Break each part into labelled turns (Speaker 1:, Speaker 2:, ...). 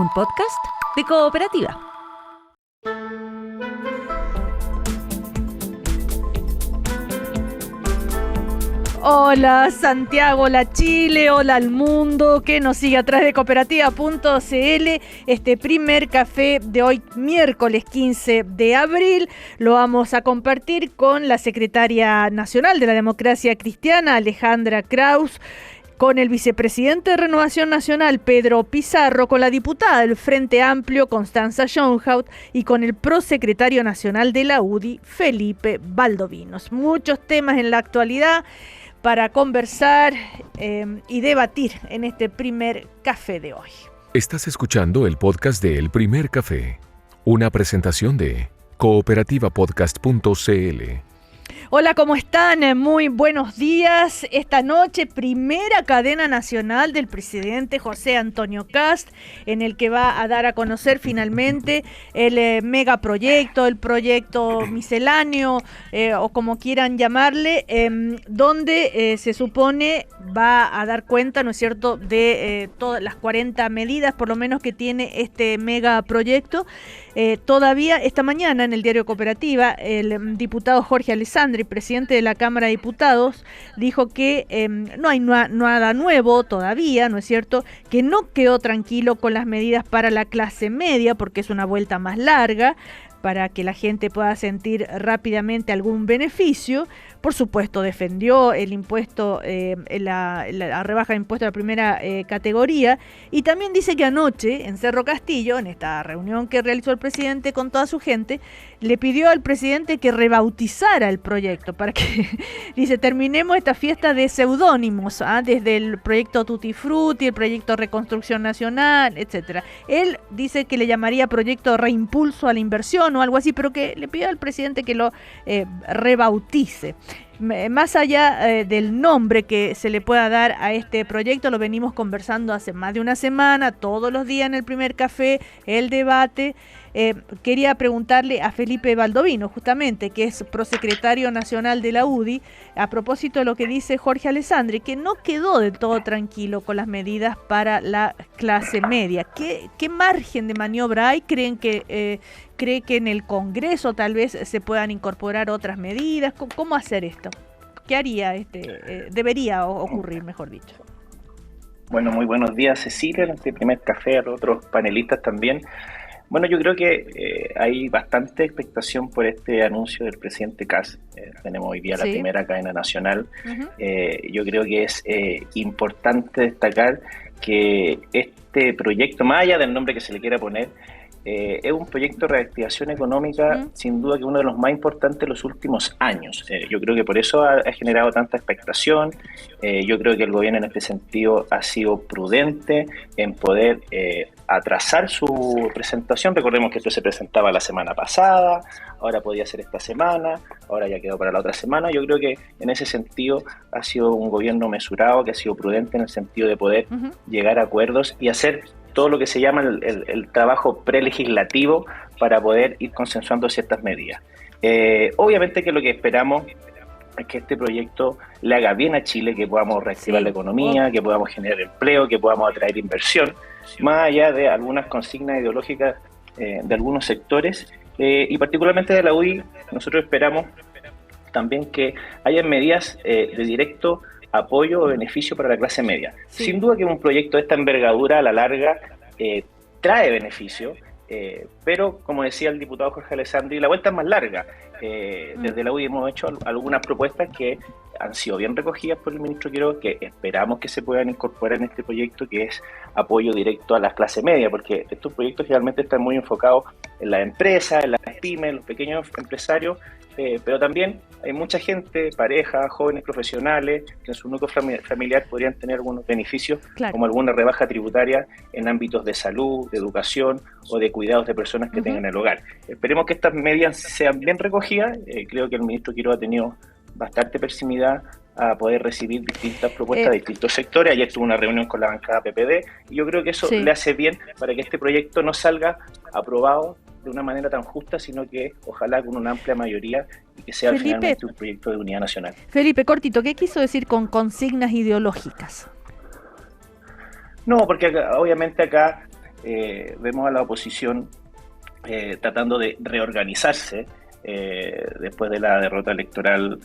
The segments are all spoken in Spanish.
Speaker 1: un podcast de Cooperativa. Hola Santiago, hola Chile, hola al mundo que nos sigue a través de cooperativa.cl. Este primer café de hoy, miércoles 15 de abril, lo vamos a compartir con la secretaria nacional de la Democracia Cristiana, Alejandra Kraus, con el vicepresidente de Renovación Nacional, Pedro Pizarro, con la diputada del Frente Amplio, Constanza Schoenhout, y con el prosecretario nacional de la UDI, Felipe Valdovinos. Muchos temas en la actualidad para conversar y debatir en este primer café de hoy.
Speaker 2: Estás escuchando el podcast de El Primer Café, una presentación de cooperativapodcast.cl.
Speaker 1: Hola, ¿cómo están? Muy buenos días. Esta noche, primera cadena nacional del presidente José Antonio Kast, en el que va a dar a conocer finalmente el megaproyecto, el proyecto misceláneo, o como quieran llamarle, donde se supone va a dar cuenta, ¿no es cierto?, de todas las 40 medidas, por lo menos, que tiene este megaproyecto. Todavía esta mañana en el diario Cooperativa, el diputado Jorge Alessandri, presidente de la Cámara de Diputados, dijo que no hay nada nuevo todavía, ¿no es cierto?, que no quedó tranquilo con las medidas para la clase media porque es una vuelta más larga, para que la gente pueda sentir rápidamente algún beneficio. Por supuesto, defendió el impuesto, la rebaja de impuesto de la primera categoría, y también dice que anoche en Cerro Castillo, en esta reunión que realizó el presidente con toda su gente, le pidió al presidente que rebautizara el proyecto, para que, dice, terminemos esta fiesta de seudónimos, desde el proyecto Tutti Frutti, el proyecto Reconstrucción Nacional, etcétera. Él dice que le llamaría proyecto Reimpulso a la Inversión o algo así, pero que le pidió al presidente que lo rebautice. Más allá del nombre que se le pueda dar a este proyecto, lo venimos conversando hace más de una semana, todos los días en el primer café, el debate. Quería preguntarle a Felipe Valdovinos, justamente, que es prosecretario nacional de la UDI, a propósito de lo que dice Jorge Alessandri, que no quedó del todo tranquilo con las medidas para la clase media. ¿Qué margen de maniobra hay? ¿Cree que en el Congreso tal vez se puedan incorporar otras medidas? ¿Cómo hacer esto? ¿Qué haría debería ocurrir, mejor dicho?
Speaker 3: Bueno, muy buenos días, Cecilia, en este primer café, a los otros panelistas también. Bueno, yo creo que hay bastante expectación por este anuncio del presidente Kast. Tenemos hoy día la primera cadena nacional. Yo creo que es importante destacar que este proyecto, más allá del nombre que se le quiera poner, es un proyecto de reactivación económica, sin duda que uno de los más importantes de los últimos años. Yo creo que por eso ha generado tanta expectación. Yo creo que el gobierno en este sentido ha sido prudente en poder atrasar su presentación. Recordemos que esto se presentaba la semana pasada, ahora podía ser esta semana, ahora ya quedó para la otra semana. Yo creo que en ese sentido ha sido un gobierno mesurado, que ha sido prudente en el sentido de poder llegar a acuerdos y hacer todo lo que se llama el trabajo prelegislativo para poder ir consensuando ciertas medidas. Obviamente que lo que esperamos es que este proyecto le haga bien a Chile, que podamos reactivar la economía, que podamos generar empleo, que podamos atraer inversión, más allá de algunas consignas ideológicas de algunos sectores, y particularmente de la UDI. Nosotros esperamos también que haya medidas de directo apoyo o beneficio para la clase media. Sin duda que un proyecto de esta envergadura a la larga trae beneficio, pero como decía el diputado Jorge Alessandri, la vuelta es más larga. Desde la UDI hemos hecho algunas propuestas que han sido bien recogidas por el ministro Quiroga, que esperamos que se puedan incorporar en este proyecto, que es apoyo directo a la clase media, porque estos proyectos realmente están muy enfocados en las empresas, en las pymes, en los pequeños empresarios, pero también hay mucha gente, parejas, jóvenes profesionales, que en su núcleo familiar podrían tener algunos beneficios, como alguna rebaja tributaria en ámbitos de salud, de educación o de cuidados de personas que tengan el hogar. Esperemos que estas medidas sean bien recogidas. Creo que el ministro Quiroga ha tenido bastante proximidad a poder recibir distintas propuestas de distintos sectores. Ayer tuve una reunión con la bancada PPD y yo creo que eso le hace bien para que este proyecto no salga aprobado de una manera tan justa, sino que ojalá con una amplia mayoría y que sea finalmente un proyecto de unidad nacional.
Speaker 1: Felipe, cortito, ¿qué quiso decir con consignas ideológicas?
Speaker 3: No, porque obviamente acá vemos a la oposición tratando de reorganizarse después de la derrota electoral,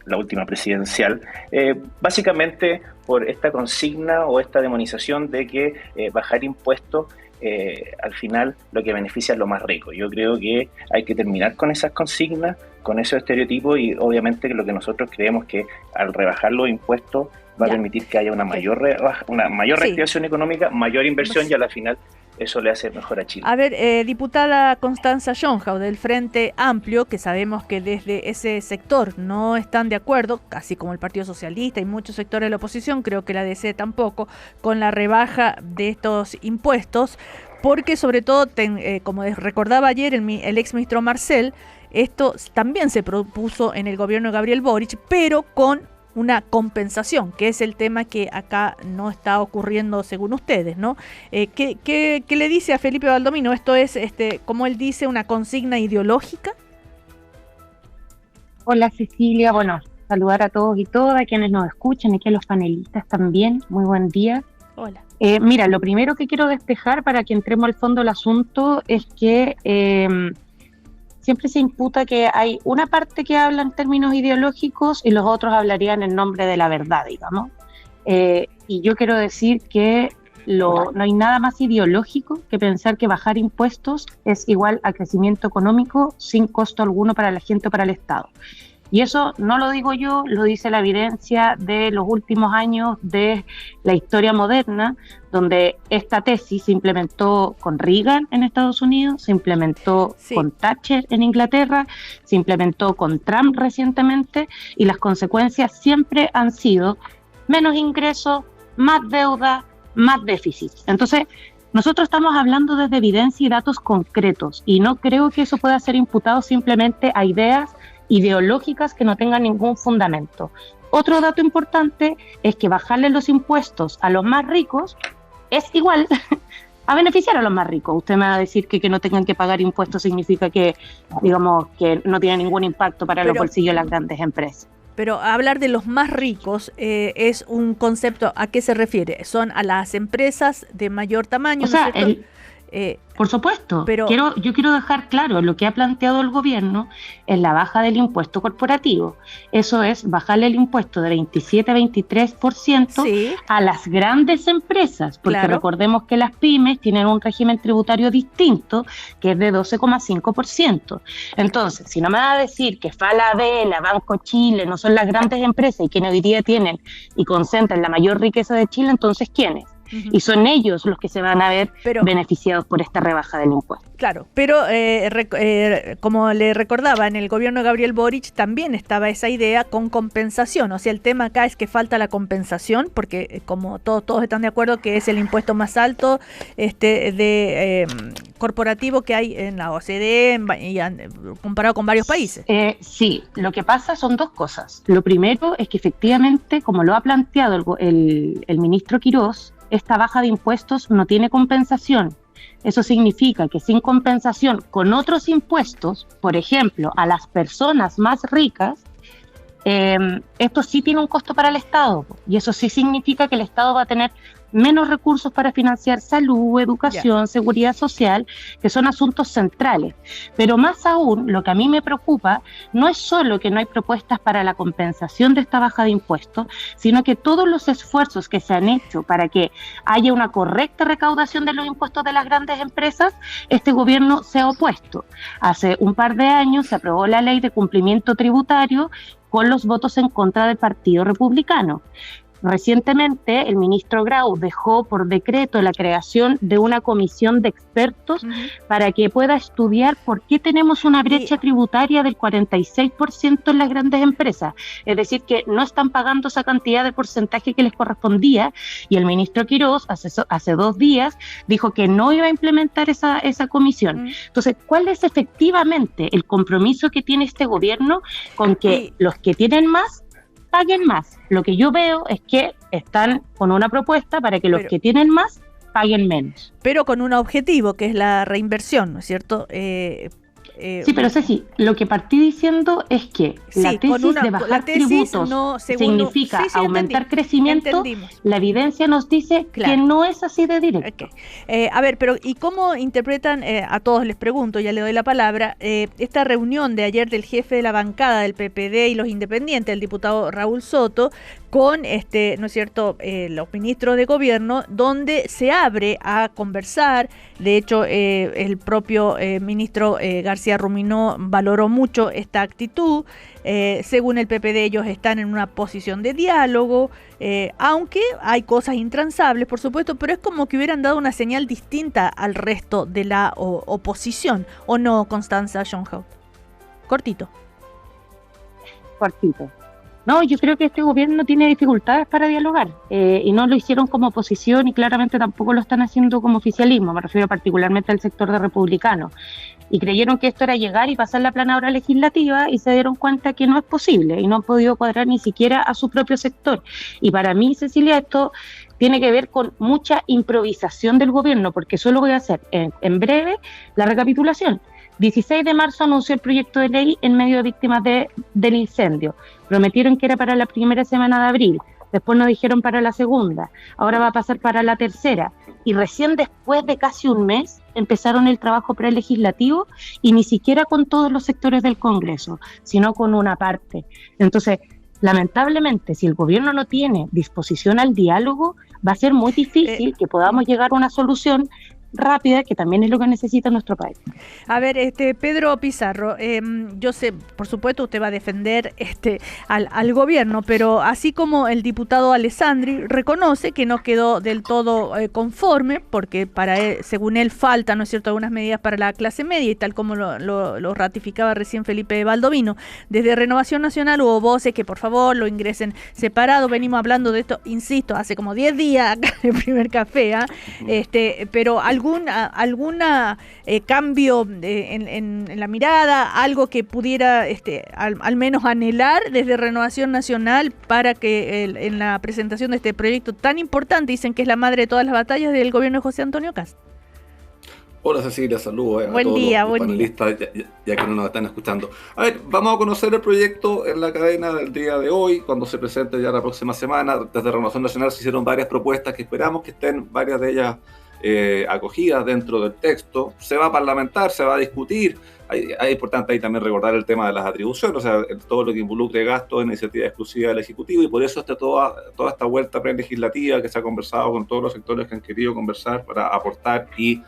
Speaker 3: la última presidencial, básicamente por esta consigna o esta demonización de que bajar impuestos al final lo que beneficia es lo más rico. Yo creo que hay que terminar con esas consignas, con esos estereotipos, y obviamente lo que nosotros creemos que al rebajar los impuestos va a permitir que haya una mayor reactivación económica, mayor inversión, y a la final eso le hace mejor a Chile.
Speaker 1: A ver, diputada Constanza Jonhau, del Frente Amplio, que sabemos que desde ese sector no están de acuerdo, casi como el Partido Socialista y muchos sectores de la oposición, creo que la DC tampoco, con la rebaja de estos impuestos, porque sobre todo, como recordaba ayer el exministro Marcel, esto también se propuso en el gobierno de Gabriel Boric, pero con una compensación, que es el tema que acá no está ocurriendo según ustedes, ¿no? ¿Qué le dice a Felipe Valdomino? ¿Esto es, como él dice, una consigna ideológica?
Speaker 4: Hola Cecilia, bueno, saludar a todos y todas, a quienes nos escuchan y que a los panelistas también, muy buen día.
Speaker 1: Hola.
Speaker 4: Mira, lo primero que quiero despejar para que entremos al fondo del asunto es que siempre se imputa que hay una parte que habla en términos ideológicos y los otros hablarían en nombre de la verdad, digamos. Y yo quiero decir que no hay nada más ideológico que pensar que bajar impuestos es igual a crecimiento económico sin costo alguno para la gente o para el Estado. Y eso no lo digo yo, lo dice la evidencia de los últimos años de la historia moderna, donde esta tesis se implementó con Reagan en Estados Unidos, se implementó con Thatcher en Inglaterra, se implementó con Trump recientemente, y las consecuencias siempre han sido menos ingresos, más deuda, más déficit. Entonces, nosotros estamos hablando desde evidencia y datos concretos, y no creo que eso pueda ser imputado simplemente a ideas ideológicas que no tengan ningún fundamento. Otro dato importante es que bajarle los impuestos a los más ricos es igual a beneficiar a los más ricos. Usted me va a decir que no tengan que pagar impuestos significa que, digamos, que no tiene ningún impacto para los bolsillos de las grandes empresas.
Speaker 1: Pero hablar de los más ricos es un concepto, ¿a qué se refiere? ¿Son a las empresas de mayor tamaño?
Speaker 4: O sea, por supuesto,
Speaker 1: pero
Speaker 4: yo quiero dejar claro, lo que ha planteado el gobierno es la baja del impuesto corporativo. Eso es bajarle el impuesto de 27 a 23% a las grandes empresas, porque recordemos que las pymes tienen un régimen tributario distinto, que es de 12,5%. Entonces, si no me va a decir que Falabella, Banco Chile no son las grandes empresas y quienes hoy día tienen y concentran la mayor riqueza de Chile, entonces ¿quiénes? Y son ellos los que se van a ver beneficiados por esta rebaja del impuesto.
Speaker 1: Claro, pero como le recordaba, en el gobierno de Gabriel Boric también estaba esa idea con compensación. O sea, el tema acá es que falta la compensación, porque como todos están de acuerdo que es el impuesto más alto corporativo que hay en la OCDE comparado con varios países.
Speaker 4: Sí, lo que pasa son dos cosas. Lo primero es que efectivamente, como lo ha planteado el ministro Quirós, esta baja de impuestos no tiene compensación. Eso significa que sin compensación con otros impuestos, por ejemplo, a las personas más ricas, esto sí tiene un costo para el Estado, y eso sí significa que el Estado va a tener menos recursos para financiar salud, educación, seguridad social, que son asuntos centrales. Pero más aún, lo que a mí me preocupa no es solo que no hay propuestas para la compensación de esta baja de impuestos, sino que todos los esfuerzos que se han hecho para que haya una correcta recaudación de los impuestos de las grandes empresas, este gobierno se ha opuesto. Hace un par de años se aprobó la ley de cumplimiento tributario con los votos en contra del Partido Republicano. Recientemente, el ministro Grau dejó por decreto la creación de una comisión de expertos para que pueda estudiar por qué tenemos una brecha tributaria del 46% en las grandes empresas. Es decir, que no están pagando esa cantidad de porcentaje que les correspondía, y el ministro Quirós hace 2 días dijo que no iba a implementar esa comisión. Entonces, ¿cuál es efectivamente el compromiso que tiene este gobierno con que los que tienen más paguen más? Lo que yo veo es que están con una propuesta para que los que tienen más paguen menos.
Speaker 1: Pero con un objetivo, que es la reinversión, ¿no es cierto?
Speaker 4: Sí, pero Ceci, lo que partí diciendo es que la tesis de bajar tributos no, significa aumentar crecimiento. Entendimos. La evidencia nos dice que no es así de directo.
Speaker 1: A ver, pero ¿y cómo interpretan, a todos les pregunto, ya le doy la palabra, esta reunión de ayer del jefe de la bancada del PPD y los independientes, el diputado Raúl Soto, con ¿no es cierto?, los ministros de gobierno, donde se abre a conversar? De hecho, el propio ministro García Ruminó valoró mucho esta actitud. Según el PPD, ellos están en una posición de diálogo, aunque hay cosas intransables, por supuesto, pero es como que hubieran dado una señal distinta al resto de la oposición, ¿o no, Constanza Schoenhout? Cortito.
Speaker 4: No, yo creo que este gobierno tiene dificultades para dialogar, y no lo hicieron como oposición y claramente tampoco lo están haciendo como oficialismo, me refiero particularmente al sector de republicanos, y creyeron que esto era llegar y pasar la planadora legislativa y se dieron cuenta que no es posible y no han podido cuadrar ni siquiera a su propio sector. Y para mí, Cecilia, esto tiene que ver con mucha improvisación del gobierno, porque solo voy a hacer en breve la recapitulación. 16 de marzo anunció el proyecto de ley en medio de víctimas del incendio. Prometieron que era para la primera semana de abril, después nos dijeron para la segunda, ahora va a pasar para la tercera, y recién después de casi un mes empezaron el trabajo prelegislativo, y ni siquiera con todos los sectores del Congreso, sino con una parte. Entonces, lamentablemente, si el gobierno no tiene disposición al diálogo, va a ser muy difícil que podamos llegar a una solución rápida, que también es lo que necesita nuestro país.
Speaker 1: A ver, Pedro Pizarro, yo sé, por supuesto, usted va a defender al gobierno, pero así como el diputado Alessandri reconoce que no quedó del todo conforme, porque para él, según él, faltan, ¿no es cierto?, algunas medidas para la clase media, y tal como lo ratificaba recién Felipe Baldovino, desde Renovación Nacional hubo voces que por favor lo ingresen separado. Venimos hablando de esto, insisto, hace como 10 días acá en el primer café, pero alguna cambio en la mirada, algo que pudiera al menos anhelar desde Renovación Nacional para que en la presentación de este proyecto tan importante, dicen que es la madre de todas las batallas del gobierno de José Antonio Kast.
Speaker 5: Hola Cecilia, saludos a
Speaker 1: buen
Speaker 5: todos
Speaker 1: día,
Speaker 5: los panelistas, ya que no nos están escuchando. A ver, vamos a conocer el proyecto en la cadena del día de hoy, cuando se presente ya la próxima semana. Desde Renovación Nacional se hicieron varias propuestas que esperamos que estén varias de ellas acogidas dentro del texto. Se va a parlamentar, se va a discutir. Es importante ahí también recordar el tema de las atribuciones, o sea, todo lo que involucre gastos en iniciativa exclusiva del Ejecutivo, y por eso está toda esta vuelta prelegislativa que se ha conversado con todos los sectores que han querido conversar para aportar y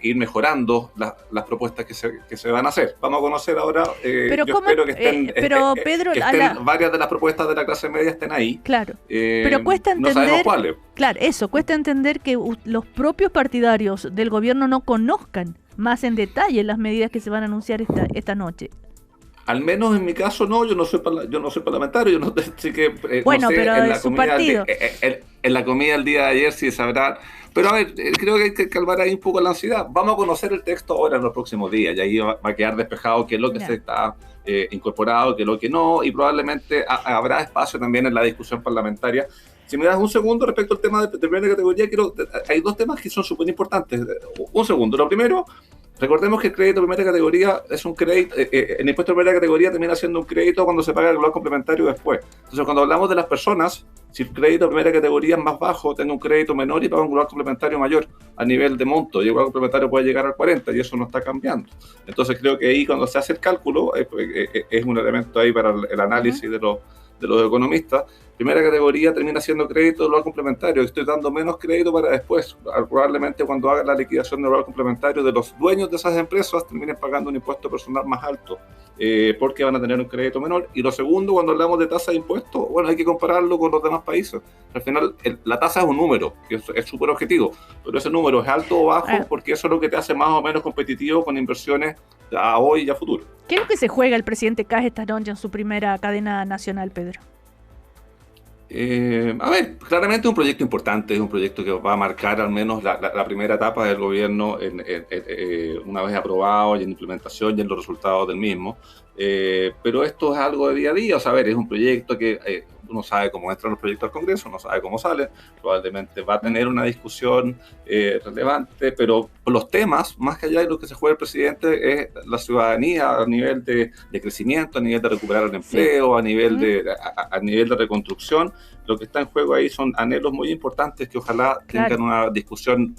Speaker 5: ir mejorando las propuestas que se van a hacer. Vamos a conocer ahora,
Speaker 1: pero
Speaker 5: yo espero que estén,
Speaker 1: Pedro,
Speaker 5: varias de las propuestas de la clase media estén ahí.
Speaker 1: Claro, pero cuesta entender,
Speaker 5: no sabemos cuáles.
Speaker 1: Claro, cuesta entender que los propios partidarios del gobierno no conozcan más en detalle las medidas que se van a anunciar esta noche.
Speaker 5: Al menos en mi caso no, yo no soy parlamentario, yo no sé que
Speaker 1: bueno,
Speaker 5: no sé,
Speaker 1: pero en su partido.
Speaker 5: En la comida del día de ayer sí sabrán. Pero a ver, creo que hay que calmar ahí un poco la ansiedad. Vamos a conocer el texto ahora en los próximos días, y ahí va a quedar despejado qué es lo que se está incorporado, qué es lo que no, y probablemente habrá espacio también en la discusión parlamentaria. Si me das un segundo respecto al tema de primera categoría, hay dos temas que son súper importantes. Un segundo. Lo primero, recordemos que el crédito de primera categoría es un crédito, el impuesto de primera categoría termina siendo un crédito cuando se paga el global complementario después. Entonces, cuando hablamos de las personas, si el crédito de primera categoría es más bajo, tengo un crédito menor y pago un global complementario mayor a nivel de monto, y el global complementario puede llegar al 40, y eso no está cambiando. Entonces, creo que ahí cuando se hace el cálculo, es un elemento ahí para el análisis de los economistas. Primera categoría termina siendo crédito de global complementario. Estoy dando menos crédito para después. Probablemente cuando haga la liquidación de global complementario de los dueños de esas empresas terminen pagando un impuesto personal más alto, porque van a tener un crédito menor. Y lo segundo, cuando hablamos de tasa de impuestos, bueno, hay que compararlo con los demás países. Al final, la tasa es un número, que es súper objetivo, pero ese número es alto o bajo porque eso es lo que te hace más o menos competitivo con inversiones a hoy y a futuro.
Speaker 1: ¿Qué es lo que se juega el presidente Kast esta noche en su primera cadena nacional, Pedro?
Speaker 5: A ver, claramente es un proyecto importante, es un proyecto que va a marcar al menos la primera etapa del gobierno una vez aprobado y en implementación y en los resultados del mismo. Pero esto es algo de día a día, o sea, a ver, es un proyecto que uno sabe cómo entran los proyectos al Congreso, no sabe cómo salen, probablemente va a tener una discusión relevante, pero los temas, más que allá de lo que se juega el presidente, es la ciudadanía a nivel de crecimiento, a nivel de recuperar el empleo, a nivel a nivel de reconstrucción. Lo que está en juego ahí son anhelos muy importantes que ojalá tengan una discusión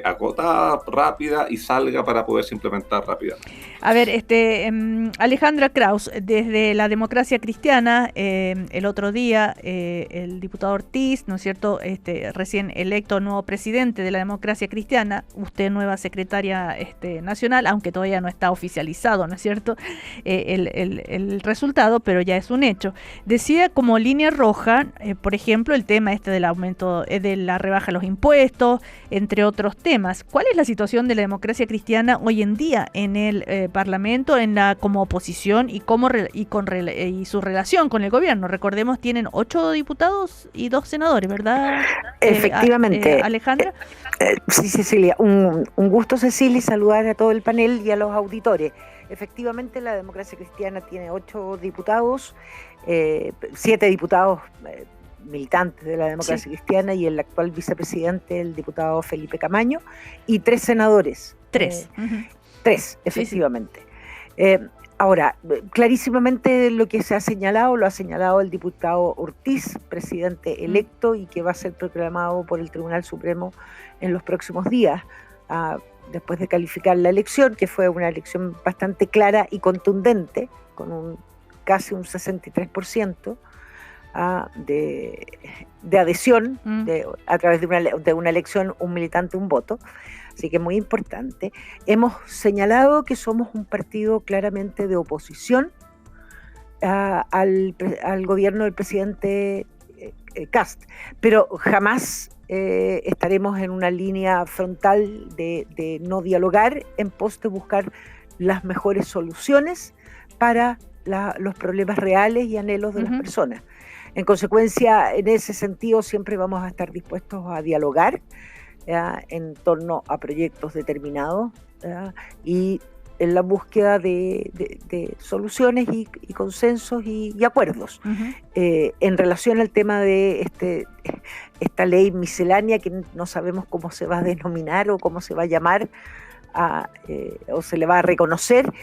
Speaker 5: acotada, rápida y salga para poderse implementar rápidamente.
Speaker 1: A ver, Alejandra Kraus, desde la Democracia Cristiana, el otro día el diputado Ortiz, ¿no es cierto?, recién electo nuevo presidente de la Democracia Cristiana, usted nueva secretaria nacional, aunque todavía no está oficializado, ¿no es cierto?, el resultado, pero ya es un hecho. Decía como línea roja, por ejemplo, el tema del aumento de la rebaja de los impuestos, entre otros temas. ¿Cuál es la situación de la Democracia Cristiana hoy en día en el Parlamento, como oposición y su relación con el gobierno? Recordemos, tienen 8 diputados y 2 senadores, ¿verdad?
Speaker 6: Efectivamente.
Speaker 1: Alejandra.
Speaker 6: Sí, Cecilia, un gusto, Cecilia, y saludar a todo el panel y a los auditores. Efectivamente, la Democracia Cristiana tiene 8 diputados, 7 diputados militantes de la Democracia Cristiana y el actual vicepresidente, el diputado Felipe Camaño, y 3 senadores.
Speaker 1: 3.
Speaker 6: 3, efectivamente. Ahora, clarísimamente lo que se ha señalado, lo ha señalado el diputado Ortiz, presidente electo y que va a ser proclamado por el Tribunal Supremo en los próximos días, después de calificar la elección, que fue una elección bastante clara y contundente, con casi un 63%. De adhesión a través de una elección, un militante, un voto. Así que es muy importante. Hemos señalado que somos un partido claramente de oposición al gobierno del presidente Kast, pero jamás estaremos en una línea frontal de no dialogar en pos de buscar las mejores soluciones para los problemas reales y anhelos de las personas. En consecuencia, en ese sentido, siempre vamos a estar dispuestos a dialogar en torno a proyectos determinados y en la búsqueda de soluciones y consensos y acuerdos. En relación al tema de esta ley miscelánea, que no sabemos cómo se va a denominar o cómo se va a llamar o se le va a reconocer,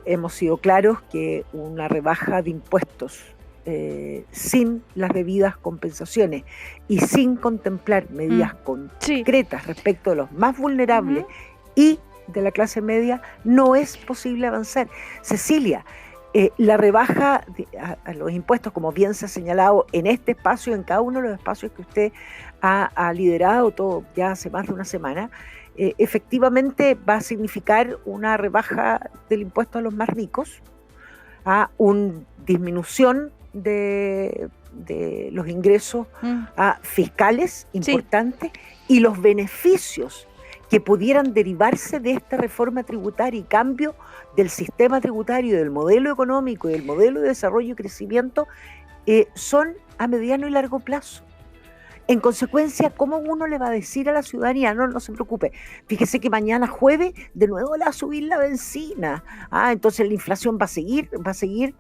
Speaker 6: hemos sido claros que una rebaja de impuestos sin las debidas compensaciones y sin contemplar medidas concretas respecto de los más vulnerables y de la clase media, no es posible avanzar. Cecilia, la rebaja a los impuestos, como bien se ha señalado en este espacio, en cada uno de los espacios que usted ha liderado todo ya hace más de una semana, efectivamente va a significar una rebaja del impuesto a los más ricos, una disminución de los ingresos fiscales importantes y los beneficios que pudieran derivarse de esta reforma tributaria y cambio del sistema tributario, del modelo económico y del modelo de desarrollo y crecimiento son a mediano y largo plazo. En consecuencia, ¿cómo uno le va a decir a la ciudadanía? No se preocupe, fíjese que mañana jueves de nuevo le va a subir la benzina, entonces la inflación va a seguir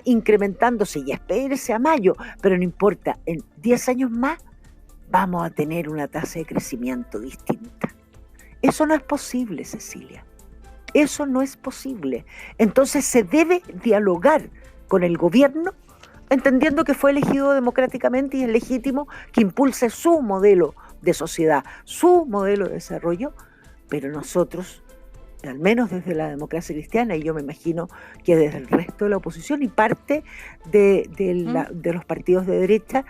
Speaker 6: incrementándose y espérese a mayo, pero no importa, en 10 años más vamos a tener una tasa de crecimiento distinta. Eso no es posible, Cecilia, eso no es posible. Entonces se debe dialogar con el gobierno, entendiendo que fue elegido democráticamente y es legítimo que impulse su modelo de sociedad, su modelo de desarrollo, pero nosotros, al menos desde la Democracia Cristiana, y yo me imagino que desde el resto de la oposición y parte de los partidos de derecha,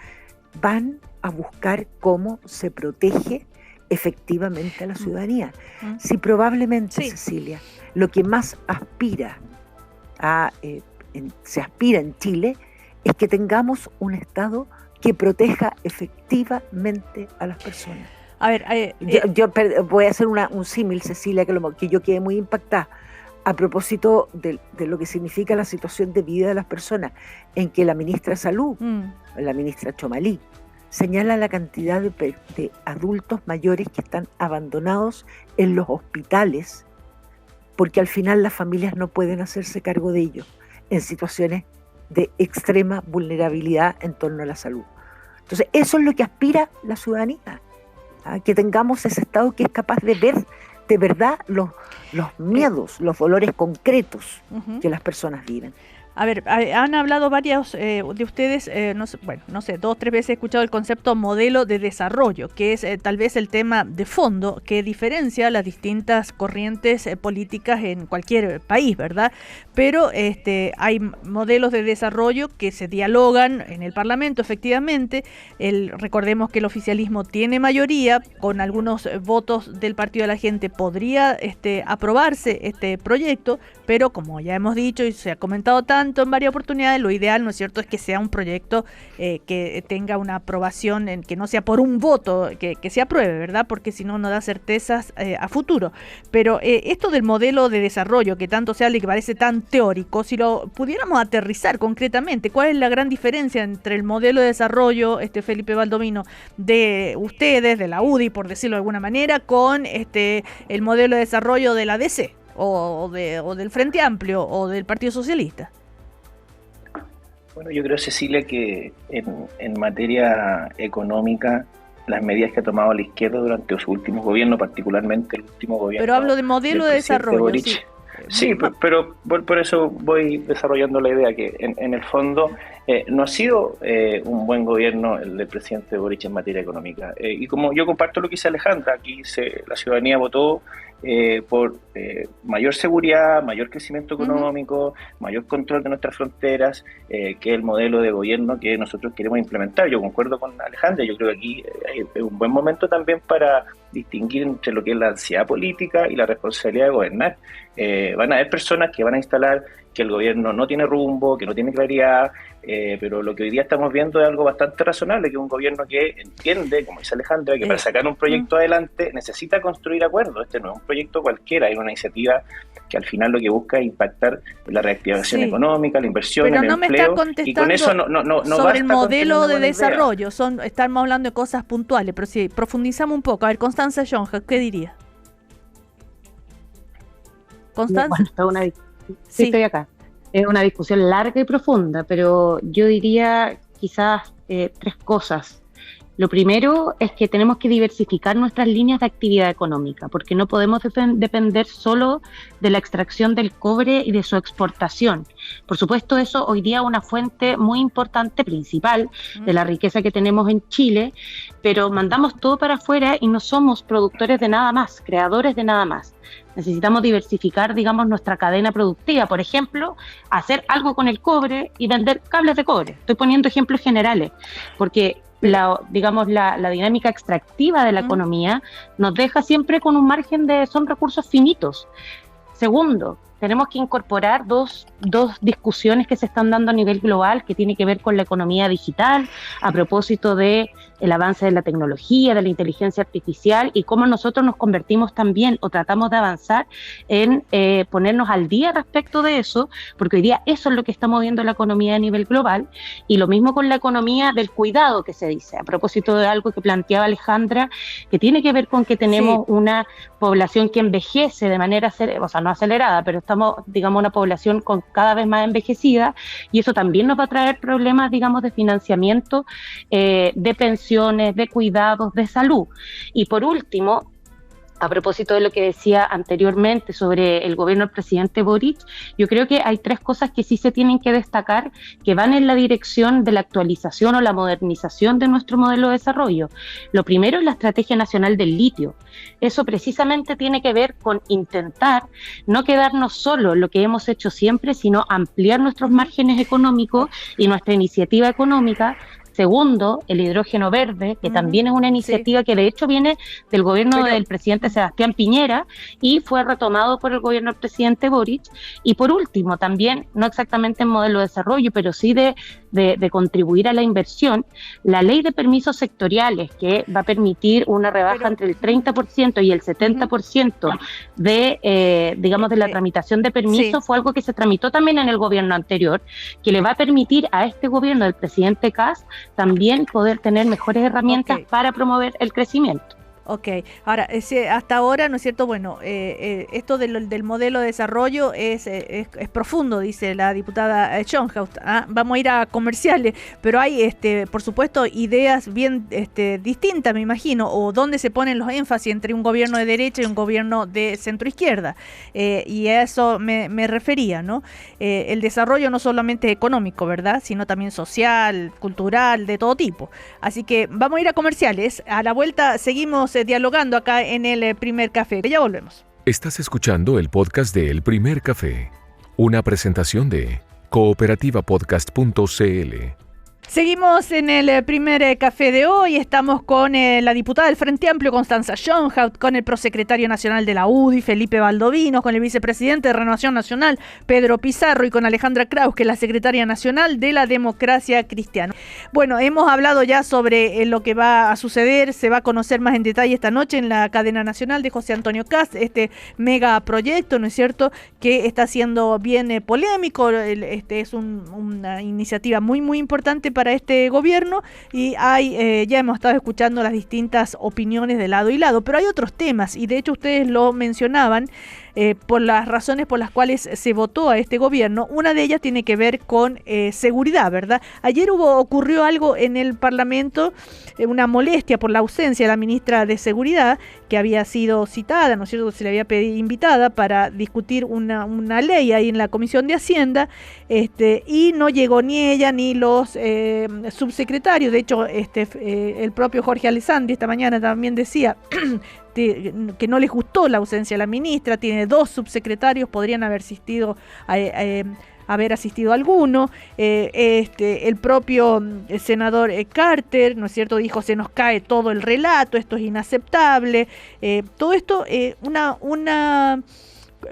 Speaker 6: van a buscar cómo se protege efectivamente a la ciudadanía. Si probablemente, Cecilia, lo que más se aspira en Chile es que tengamos un Estado que proteja efectivamente a las personas.
Speaker 1: A ver,
Speaker 6: yo voy a hacer un símil, Cecilia, que yo quedé muy impactada a propósito de lo que significa la situación de vida de las personas, en que la ministra de Salud, la ministra Chomalí, señala la cantidad de adultos mayores que están abandonados en los hospitales porque al final las familias no pueden hacerse cargo de ellos en situaciones de extrema vulnerabilidad en torno a la salud. Entonces, eso es lo que aspira la ciudadanía, que tengamos ese Estado que es capaz de ver de verdad los miedos, los dolores concretos que las personas viven.
Speaker 1: A ver, han hablado varios de ustedes, no sé, 2 o 3 veces he escuchado el concepto modelo de desarrollo, que es tal vez el tema de fondo que diferencia las distintas corrientes políticas en cualquier país, ¿verdad? Pero hay modelos de desarrollo que se dialogan en el Parlamento, efectivamente. Recordemos que el oficialismo tiene mayoría, con algunos votos del Partido de la Gente podría aprobarse este proyecto, pero como ya hemos dicho y se ha comentado tanto en varias oportunidades, lo ideal, ¿no es cierto?, es que sea un proyecto que tenga una aprobación, que no sea por un voto, que se apruebe, ¿verdad? Porque si no, no da certezas a futuro. Pero esto del modelo de desarrollo que tanto se habla y que parece tan teórico, si lo pudiéramos aterrizar concretamente, ¿cuál es la gran diferencia entre el modelo de desarrollo, Felipe Baldomino, de ustedes, de la UDI, por decirlo de alguna manera, con el modelo de desarrollo de la DC o del Frente Amplio o del Partido Socialista?
Speaker 3: Bueno, yo creo, Cecilia, que en materia económica, las medidas que ha tomado la izquierda durante su último gobierno, particularmente el último gobierno...
Speaker 1: Pero hablo de modelo de desarrollo.
Speaker 3: Boric, sí, pero por eso voy desarrollando la idea, que en el fondo no ha sido un buen gobierno el del presidente Boric en materia económica. Y como yo comparto lo que dice Alejandra, aquí la ciudadanía votó por mayor seguridad, mayor crecimiento económico, mayor control de nuestras fronteras, que es el modelo de gobierno que nosotros queremos implementar. Yo concuerdo con Alejandra, yo creo que aquí es un buen momento también para distinguir entre lo que es la ansiedad política y la responsabilidad de gobernar. Van a haber personas que van a instalar que el gobierno no tiene rumbo, que no tiene claridad, pero lo que hoy día estamos viendo es algo bastante razonable, que es un gobierno que entiende, como dice Alejandra, que para sacar un proyecto adelante necesita construir acuerdos. Este no es un proyecto cualquiera, es una iniciativa que al final lo que busca es impactar la reactivación económica, la inversión,
Speaker 1: pero
Speaker 3: el
Speaker 1: no
Speaker 3: empleo,
Speaker 1: me está
Speaker 3: y con eso no
Speaker 1: sobre el modelo de desarrollo. Estamos hablando de cosas puntuales, pero si profundizamos un poco, a ver, Constanza Jonja, ¿qué diría? Constanza.
Speaker 4: Bueno, sí, estoy acá. Es una discusión larga y profunda, pero yo diría quizás 3 cosas. Lo primero es que tenemos que diversificar nuestras líneas de actividad económica, porque no podemos depender solo de la extracción del cobre y de su exportación. Por supuesto, eso hoy día es una fuente muy importante, principal, de la riqueza que tenemos en Chile, pero mandamos todo para afuera y no somos productores de nada más, creadores de nada más. Necesitamos diversificar, digamos, nuestra cadena productiva. Por ejemplo, hacer algo con el cobre y vender cables de cobre. Estoy poniendo ejemplos generales, porque la dinámica extractiva de la economía nos deja siempre con un margen son recursos finitos. Segundo, tenemos que incorporar dos discusiones que se están dando a nivel global, que tiene que ver con la economía digital, a propósito de el avance de la tecnología, de la inteligencia artificial, y cómo nosotros nos convertimos también o tratamos de avanzar en ponernos al día respecto de eso, porque hoy día eso es lo que está moviendo la economía a nivel global, y lo mismo con la economía del cuidado que se dice, a propósito de algo que planteaba Alejandra, que tiene que ver con que tenemos una población que envejece de manera, no acelerada, pero estamos, digamos, una población con cada vez más envejecida, y eso también nos va a traer problemas, digamos, de financiamiento, de pensiones, de cuidados, de salud. Y por último, a propósito de lo que decía anteriormente sobre el gobierno del presidente Boric, yo creo que hay 3 cosas que sí se tienen que destacar, que van en la dirección de la actualización o la modernización de nuestro modelo de desarrollo. Lo primero es la Estrategia Nacional del Litio. Eso precisamente tiene que ver con intentar no quedarnos solo en lo que hemos hecho siempre, sino ampliar nuestros márgenes económicos y nuestra iniciativa económica. Segundo, el hidrógeno verde, que también es una iniciativa que de hecho viene del gobierno del presidente Sebastián Piñera y fue retomado por el gobierno del presidente Boric. Y por último, también, no exactamente en modelo de desarrollo, pero sí de contribuir a la inversión, la ley de permisos sectoriales, que va a permitir una rebaja entre el 30% y el 70% de la tramitación de permisos, fue algo que se tramitó también en el gobierno anterior, que le va a permitir a este gobierno del presidente Kast también poder tener mejores herramientas para promover el crecimiento.
Speaker 1: Ok, ahora, hasta ahora, ¿no es cierto? Bueno, esto del modelo de desarrollo es profundo, dice la diputada Schönhaus. Vamos a ir a comerciales, pero hay, por supuesto, ideas bien distintas, me imagino, o dónde se ponen los énfasis entre un gobierno de derecha y un gobierno de centro-izquierda. Y a eso me refería, ¿no? El desarrollo no solamente es económico, ¿verdad? Sino también social, cultural, de todo tipo. Así que vamos a ir a comerciales. A la vuelta seguimos dialogando acá en el Primer Café. Ya volvemos.
Speaker 2: Estás escuchando el podcast de El Primer Café, una presentación de cooperativapodcast.cl.
Speaker 1: Seguimos en el Primer Café de hoy. Estamos con la diputada del Frente Amplio, Constanza Schönhaus, con el prosecretario nacional de la UDI, Felipe Valdovinos, con el vicepresidente de Renovación Nacional, Pedro Pizarro, y con Alejandra Kraus, que es la secretaria nacional de la Democracia Cristiana. Bueno, hemos hablado ya sobre lo que va a suceder. Se va a conocer más en detalle esta noche en la cadena nacional de José Antonio Kast, este megaproyecto, ¿no es cierto?, que está siendo bien polémico. Es una iniciativa muy, muy importante para este gobierno, y ya hemos estado escuchando las distintas opiniones de lado y lado, pero hay otros temas, y de hecho ustedes lo mencionaban, por las razones por las cuales se votó a este gobierno. Una de ellas tiene que ver con seguridad, ¿verdad? Ayer ocurrió algo en el Parlamento, una molestia por la ausencia de la ministra de Seguridad, que había sido citada, ¿no es cierto?, se le había pedido invitada para discutir una ley ahí en la Comisión de Hacienda, y no llegó ni ella ni los subsecretarios. De hecho, el propio Jorge Alessandri esta mañana también decía que no les gustó la ausencia de la ministra. Tiene 2 subsecretarios, podrían haber asistido alguno. El propio senador Carter, ¿no es cierto?, dijo: se nos cae todo el relato, esto es inaceptable. Todo esto,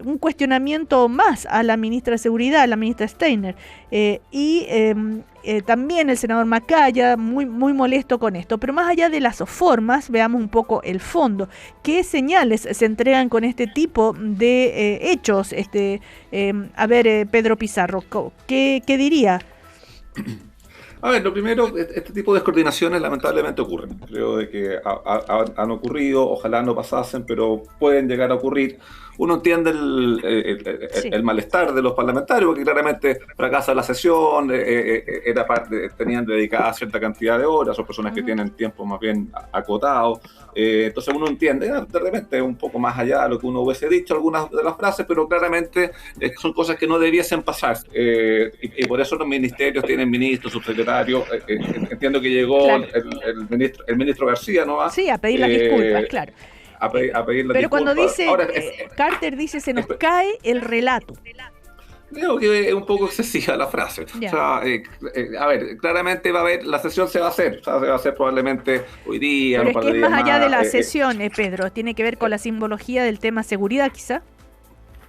Speaker 1: un cuestionamiento más a la ministra de Seguridad, a la ministra Steiner, también el senador Macaya, muy, muy molesto con esto. Pero más allá de las formas, veamos un poco el fondo. ¿Qué señales se entregan con este tipo de hechos? Pedro Pizarro, ¿qué diría?
Speaker 5: A ver, lo primero, este tipo de descoordinaciones lamentablemente ocurren. Creo de que han ocurrido, ojalá no pasasen, pero pueden llegar a ocurrir. Uno entiende el malestar de los parlamentarios, porque claramente fracasa la sesión, tenían dedicada cierta cantidad de horas, son personas que tienen tiempo más bien acotado. Entonces uno entiende, de repente, un poco más allá de lo que uno hubiese dicho, algunas de las frases, pero claramente son cosas que no debiesen pasar. Y por eso los ministerios tienen ministros, subsecretarios. Entiendo que llegó, claro, el ministro García, ¿no?
Speaker 1: Sí, a pedir las disculpas, claro.
Speaker 5: A pedir las
Speaker 1: pero
Speaker 5: disculpas.
Speaker 1: Cuando dice, Carter dice: se nos cae el relato.
Speaker 5: Creo que es un poco excesiva la frase. O sea, a ver, claramente la sesión se va a hacer. O sea, se va a hacer probablemente hoy día.
Speaker 1: Pero es que es más allá de la sesión, Pedro. Tiene que ver con la simbología del tema seguridad, quizá.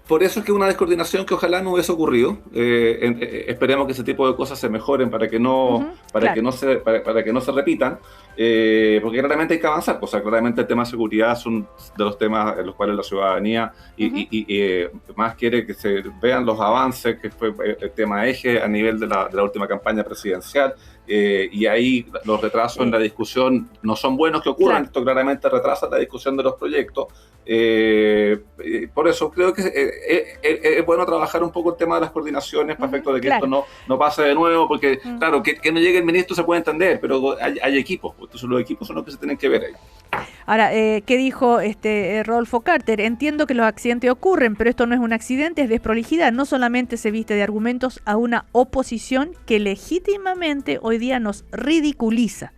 Speaker 5: Por eso es que una descoordinación que ojalá no hubiese ocurrido. Esperemos que ese tipo de cosas se mejoren para que no se repitan, porque claramente hay que avanzar. O sea, claramente el tema de seguridad son de los temas en los cuales la ciudadanía y más quiere que se vean los avances, que fue el tema eje a nivel de la última campaña presidencial. Y ahí los retrasos en la discusión no son buenos que ocurran. Claro. Esto claramente retrasa la discusión de los proyectos. Por eso creo que es bueno trabajar un poco el tema de las coordinaciones para efecto de que esto no pase de nuevo, porque claro, que no llegue el ministro se puede entender, pero hay equipos, entonces los equipos son los que se tienen que ver ahí.
Speaker 1: Ahora, ¿qué dijo Rodolfo Carter? Entiendo que los accidentes ocurren, pero esto no es un accidente, es desprolijidad. No solamente se viste de argumentos a una oposición que legítimamente hoy día nos ridiculiza,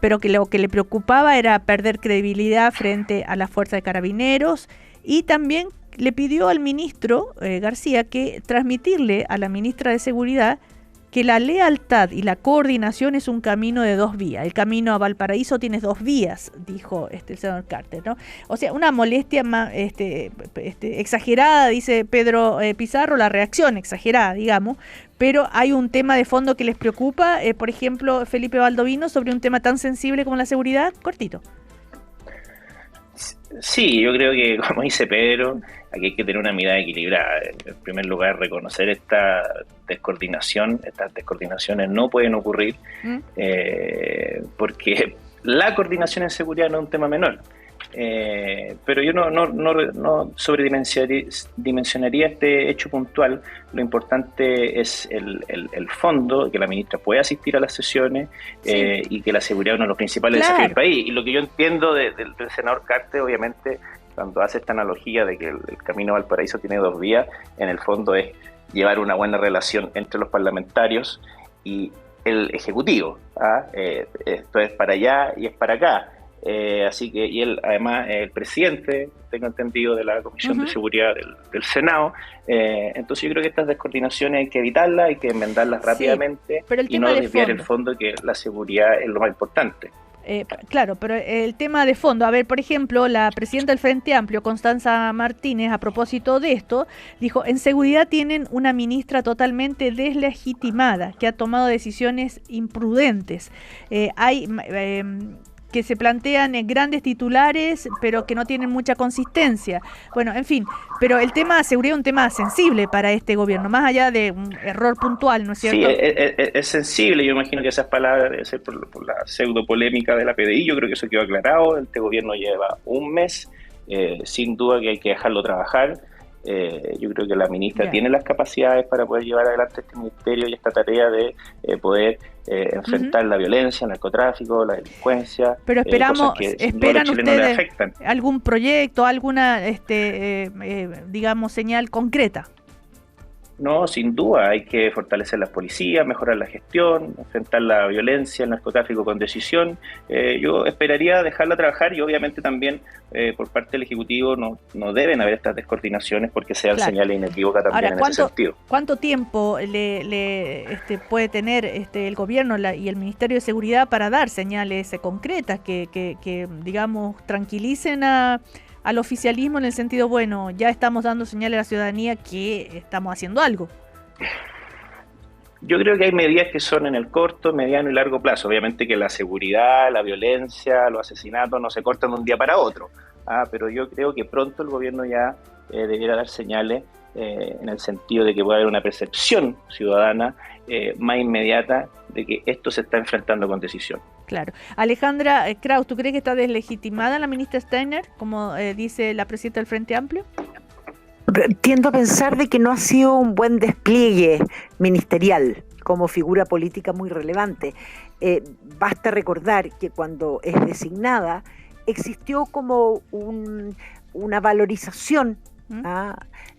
Speaker 1: pero que lo que le preocupaba era perder credibilidad frente a la fuerza de carabineros, y también le pidió al ministro García que transmitirle a la ministra de Seguridad que la lealtad y la coordinación es un camino de 2 vías. El camino a Valparaíso tiene 2 vías, dijo el senador Carter, ¿no? O sea, una molestia más exagerada, dice Pedro Pizarro, la reacción exagerada, digamos, pero hay un tema de fondo que les preocupa, por ejemplo, Felipe Valdovinos, sobre un tema tan sensible como la seguridad. Cortito.
Speaker 3: Sí, yo creo que, como dice Pedro, aquí hay que tener una mirada equilibrada. En primer lugar, reconocer esta descoordinación. Estas descoordinaciones no pueden ocurrir porque la coordinación en seguridad no es un tema menor. Pero yo no sobredimensionaría este hecho puntual. Lo importante es el fondo, que la ministra pueda asistir a las sesiones, y que la seguridad es uno de los principales desafíos del país. Y lo que yo entiendo del senador Cartes, obviamente, cuando hace esta analogía de que el camino a Valparaíso tiene 2 vías, en el fondo es llevar una buena relación entre los parlamentarios y el Ejecutivo. Esto es para allá y es para acá. Así que, y él, además, el presidente, tengo entendido, de la Comisión de Seguridad del Senado. Entonces yo creo que estas descoordinaciones hay que evitarlas, hay que enmendarlas rápidamente, y no desviar el fondo, que la seguridad es lo más importante.
Speaker 1: Claro, pero el tema de fondo, a ver, por ejemplo, la presidenta del Frente Amplio, Constanza Martínez, a propósito de esto, dijo: en seguridad tienen una ministra totalmente deslegitimada, que ha tomado decisiones imprudentes. Hay que se plantean grandes titulares, pero que no tienen mucha consistencia. Bueno, en fin, pero el tema de seguridad es un tema sensible para este gobierno, más allá de un error puntual, ¿no es cierto?
Speaker 3: Sí, es sensible. Yo imagino que esas palabras deben ser por la pseudo polémica de la PDI. Yo creo que eso quedó aclarado. Este gobierno lleva un mes, sin duda que hay que dejarlo trabajar. Yo creo que la ministra tiene las capacidades para poder llevar adelante este ministerio y esta tarea de poder enfrentar la violencia, el narcotráfico, la delincuencia.
Speaker 1: Pero esperan ustedes
Speaker 3: afectan.
Speaker 1: algún proyecto, alguna digamos, señal concreta.
Speaker 3: No, sin duda, hay que fortalecer las policías, mejorar la gestión, enfrentar la violencia, el narcotráfico con decisión. Yo esperaría dejarla trabajar, y obviamente también por parte del Ejecutivo no deben haber estas descoordinaciones, porque sean señales inequívocas también. Ahora, en ese sentido.
Speaker 1: ¿Cuánto tiempo le puede tener el gobierno y el Ministerio de Seguridad para dar señales concretas que digamos, tranquilicen al oficialismo, en el sentido, bueno, ya estamos dando señales a la ciudadanía que estamos haciendo algo?
Speaker 3: Yo creo que hay medidas que son en el corto, mediano y largo plazo. Obviamente que la seguridad, la violencia, los asesinatos no se cortan de un día para otro. Pero yo creo que pronto el gobierno ya debiera dar señales en el sentido de que pueda haber una percepción ciudadana más inmediata de que esto se está enfrentando con decisión.
Speaker 1: Claro. Alejandra Kraus, ¿tú crees que está deslegitimada la ministra Steiner, como dice la presidenta del Frente Amplio?
Speaker 6: Tiendo a pensar de que no ha sido un buen despliegue ministerial como figura política muy relevante. Basta recordar que cuando es designada existió como una valorización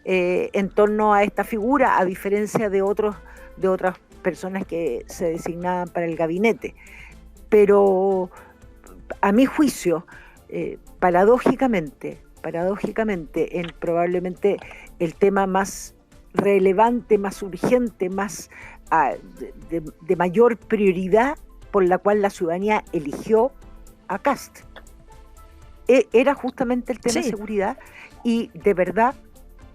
Speaker 6: en torno a esta figura, a diferencia de otras personas que se designaban para el gabinete. Pero a mi juicio, paradójicamente, probablemente el tema más relevante, más urgente, más de mayor prioridad, por la cual la ciudadanía eligió a Kast, era justamente el tema de seguridad. Y de verdad,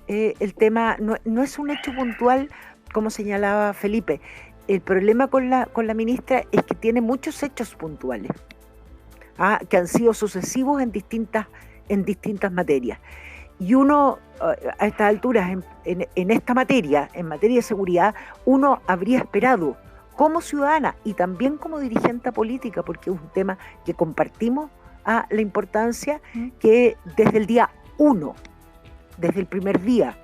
Speaker 6: el tema no es un hecho puntual, como señalaba Felipe. El problema con la ministra es que tiene muchos hechos puntuales, que han sido sucesivos en distintas materias. Y uno, a estas alturas, en esta materia, en materia de seguridad, uno habría esperado, como ciudadana y también como dirigente política, porque es un tema que compartimos la importancia, que desde el día 1, desde el primer día,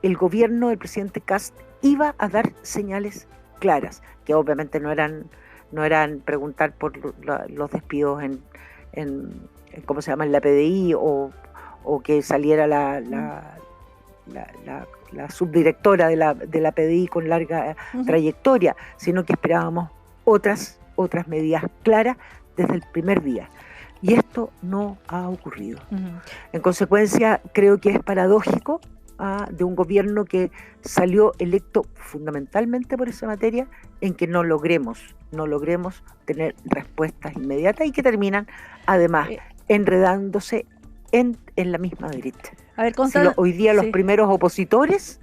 Speaker 6: el gobierno del presidente Kast iba a dar señales claras, que obviamente no eran preguntar por los despidos en ¿cómo se llama?, en la PDI, o que saliera la subdirectora de la PDI con larga trayectoria, sino que esperábamos otras medidas claras desde el primer día. Y esto no ha ocurrido. En consecuencia, creo que es paradójico de un gobierno que salió electo fundamentalmente por esa materia, en que no logremos tener respuestas inmediatas y que terminan además enredándose en la misma derecha.
Speaker 1: A ver,
Speaker 6: hoy día los primeros opositores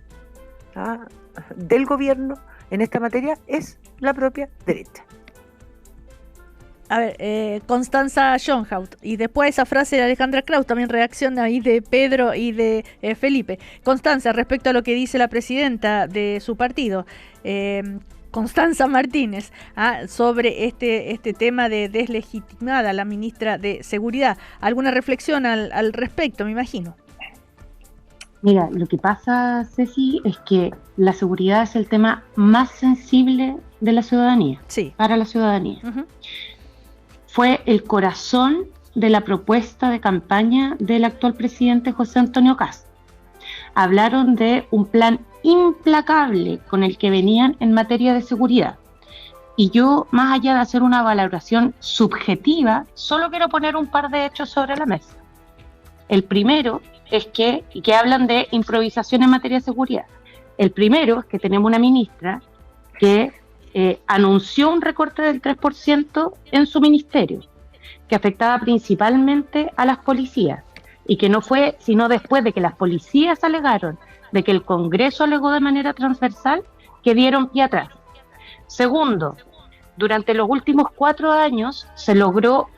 Speaker 6: del gobierno en esta materia es la propia derecha.
Speaker 1: A ver, Constanza Schoenhout, y después esa frase de Alejandra Kraus, también reacción ahí de Pedro y de Felipe. Constanza, respecto a lo que dice la presidenta de su partido, Constanza Martínez, sobre este tema de deslegitimada a la ministra de Seguridad. ¿Alguna reflexión al respecto, me imagino?
Speaker 4: Mira, lo que pasa, Ceci, es que la seguridad es el tema más sensible de la ciudadanía,
Speaker 1: sí,
Speaker 4: para la ciudadanía. Uh-huh. Fue el corazón de la propuesta de campaña del actual presidente José Antonio Kast. Hablaron de un plan implacable con el que venían en materia de seguridad. Y yo, más allá de hacer una valoración subjetiva, solo quiero poner un par de hechos sobre la mesa. El primero es que hablan de improvisación en materia de seguridad. El primero es que tenemos una ministra que anunció un recorte del 3% en su ministerio, que afectaba principalmente a las policías, y que no fue sino después de que las policías alegaron, de que el Congreso alegó de manera transversal, que dieron pie atrás. Segundo, durante los últimos 4 años se logró,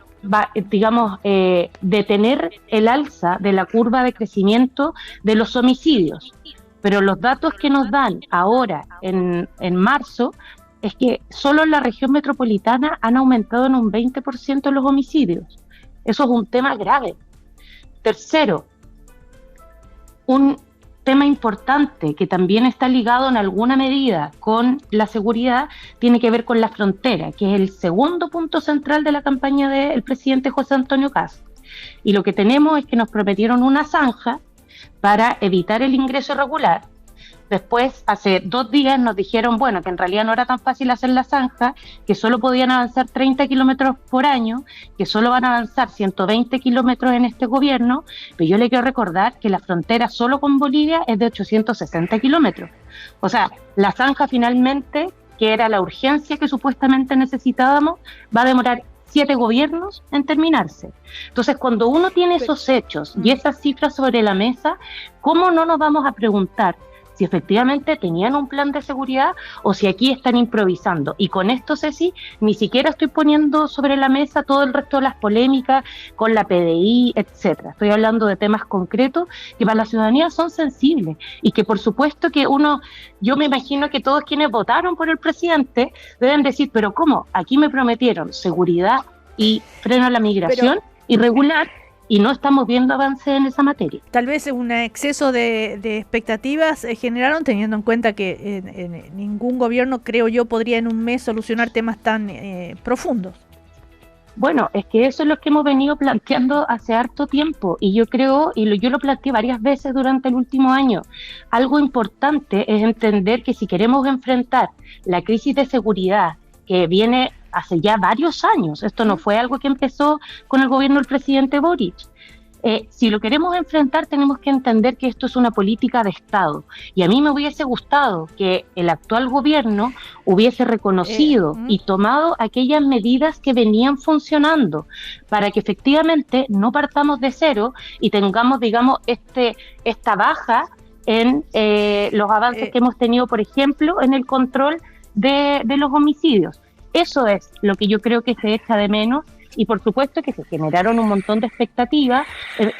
Speaker 4: detener el alza de la curva de crecimiento de los homicidios, pero los datos que nos dan ahora en marzo es que solo en la región metropolitana han aumentado en un 20% los homicidios. Eso es un tema grave. Tercero, un tema importante que también está ligado en alguna medida con la seguridad tiene que ver con la frontera, que es el segundo punto central de la campaña del presidente José Antonio Kast. Y lo que tenemos es que nos prometieron una zanja para evitar el ingreso irregular. Después, hace 2 días nos dijeron, bueno, que en realidad no era tan fácil hacer la zanja, que solo podían avanzar 30 kilómetros por año, que solo van a avanzar 120 kilómetros en este gobierno, pero yo le quiero recordar que la frontera solo con Bolivia es de 860 kilómetros. O sea, la zanja finalmente, que era la urgencia que supuestamente necesitábamos, va a demorar 7 gobiernos en terminarse. Entonces, cuando uno tiene esos hechos y esas cifras sobre la mesa, ¿cómo no nos vamos a preguntar si efectivamente tenían un plan de seguridad o si aquí están improvisando? Y con esto, Ceci, ni siquiera estoy poniendo sobre la mesa todo el resto de las polémicas con la PDI, etcétera. Estoy hablando de temas concretos que para la ciudadanía son sensibles y que por supuesto que yo me imagino que todos quienes votaron por el presidente deben decir, pero ¿cómo? Aquí me prometieron seguridad y freno a la migración irregular, y no estamos viendo avance en esa materia.
Speaker 1: Tal vez un exceso de expectativas generaron, teniendo en cuenta que ningún gobierno, creo yo, podría en un mes solucionar temas tan profundos.
Speaker 4: Bueno, es que eso es lo que hemos venido planteando hace harto tiempo, y yo creo, yo lo planteé varias veces durante el último año. Algo importante es entender que si queremos enfrentar la crisis de seguridad que viene hace ya varios años, esto no fue algo que empezó con el gobierno del presidente Boric. Si lo queremos enfrentar, tenemos que entender que esto es una política de Estado. Y a mí me hubiese gustado que el actual gobierno hubiese reconocido y tomado aquellas medidas que venían funcionando para que efectivamente no partamos de cero y tengamos, digamos, esta baja en los avances que hemos tenido, por ejemplo, en el control de los homicidios. Eso es lo que yo creo que se echa de menos, y por supuesto que se generaron un montón de expectativas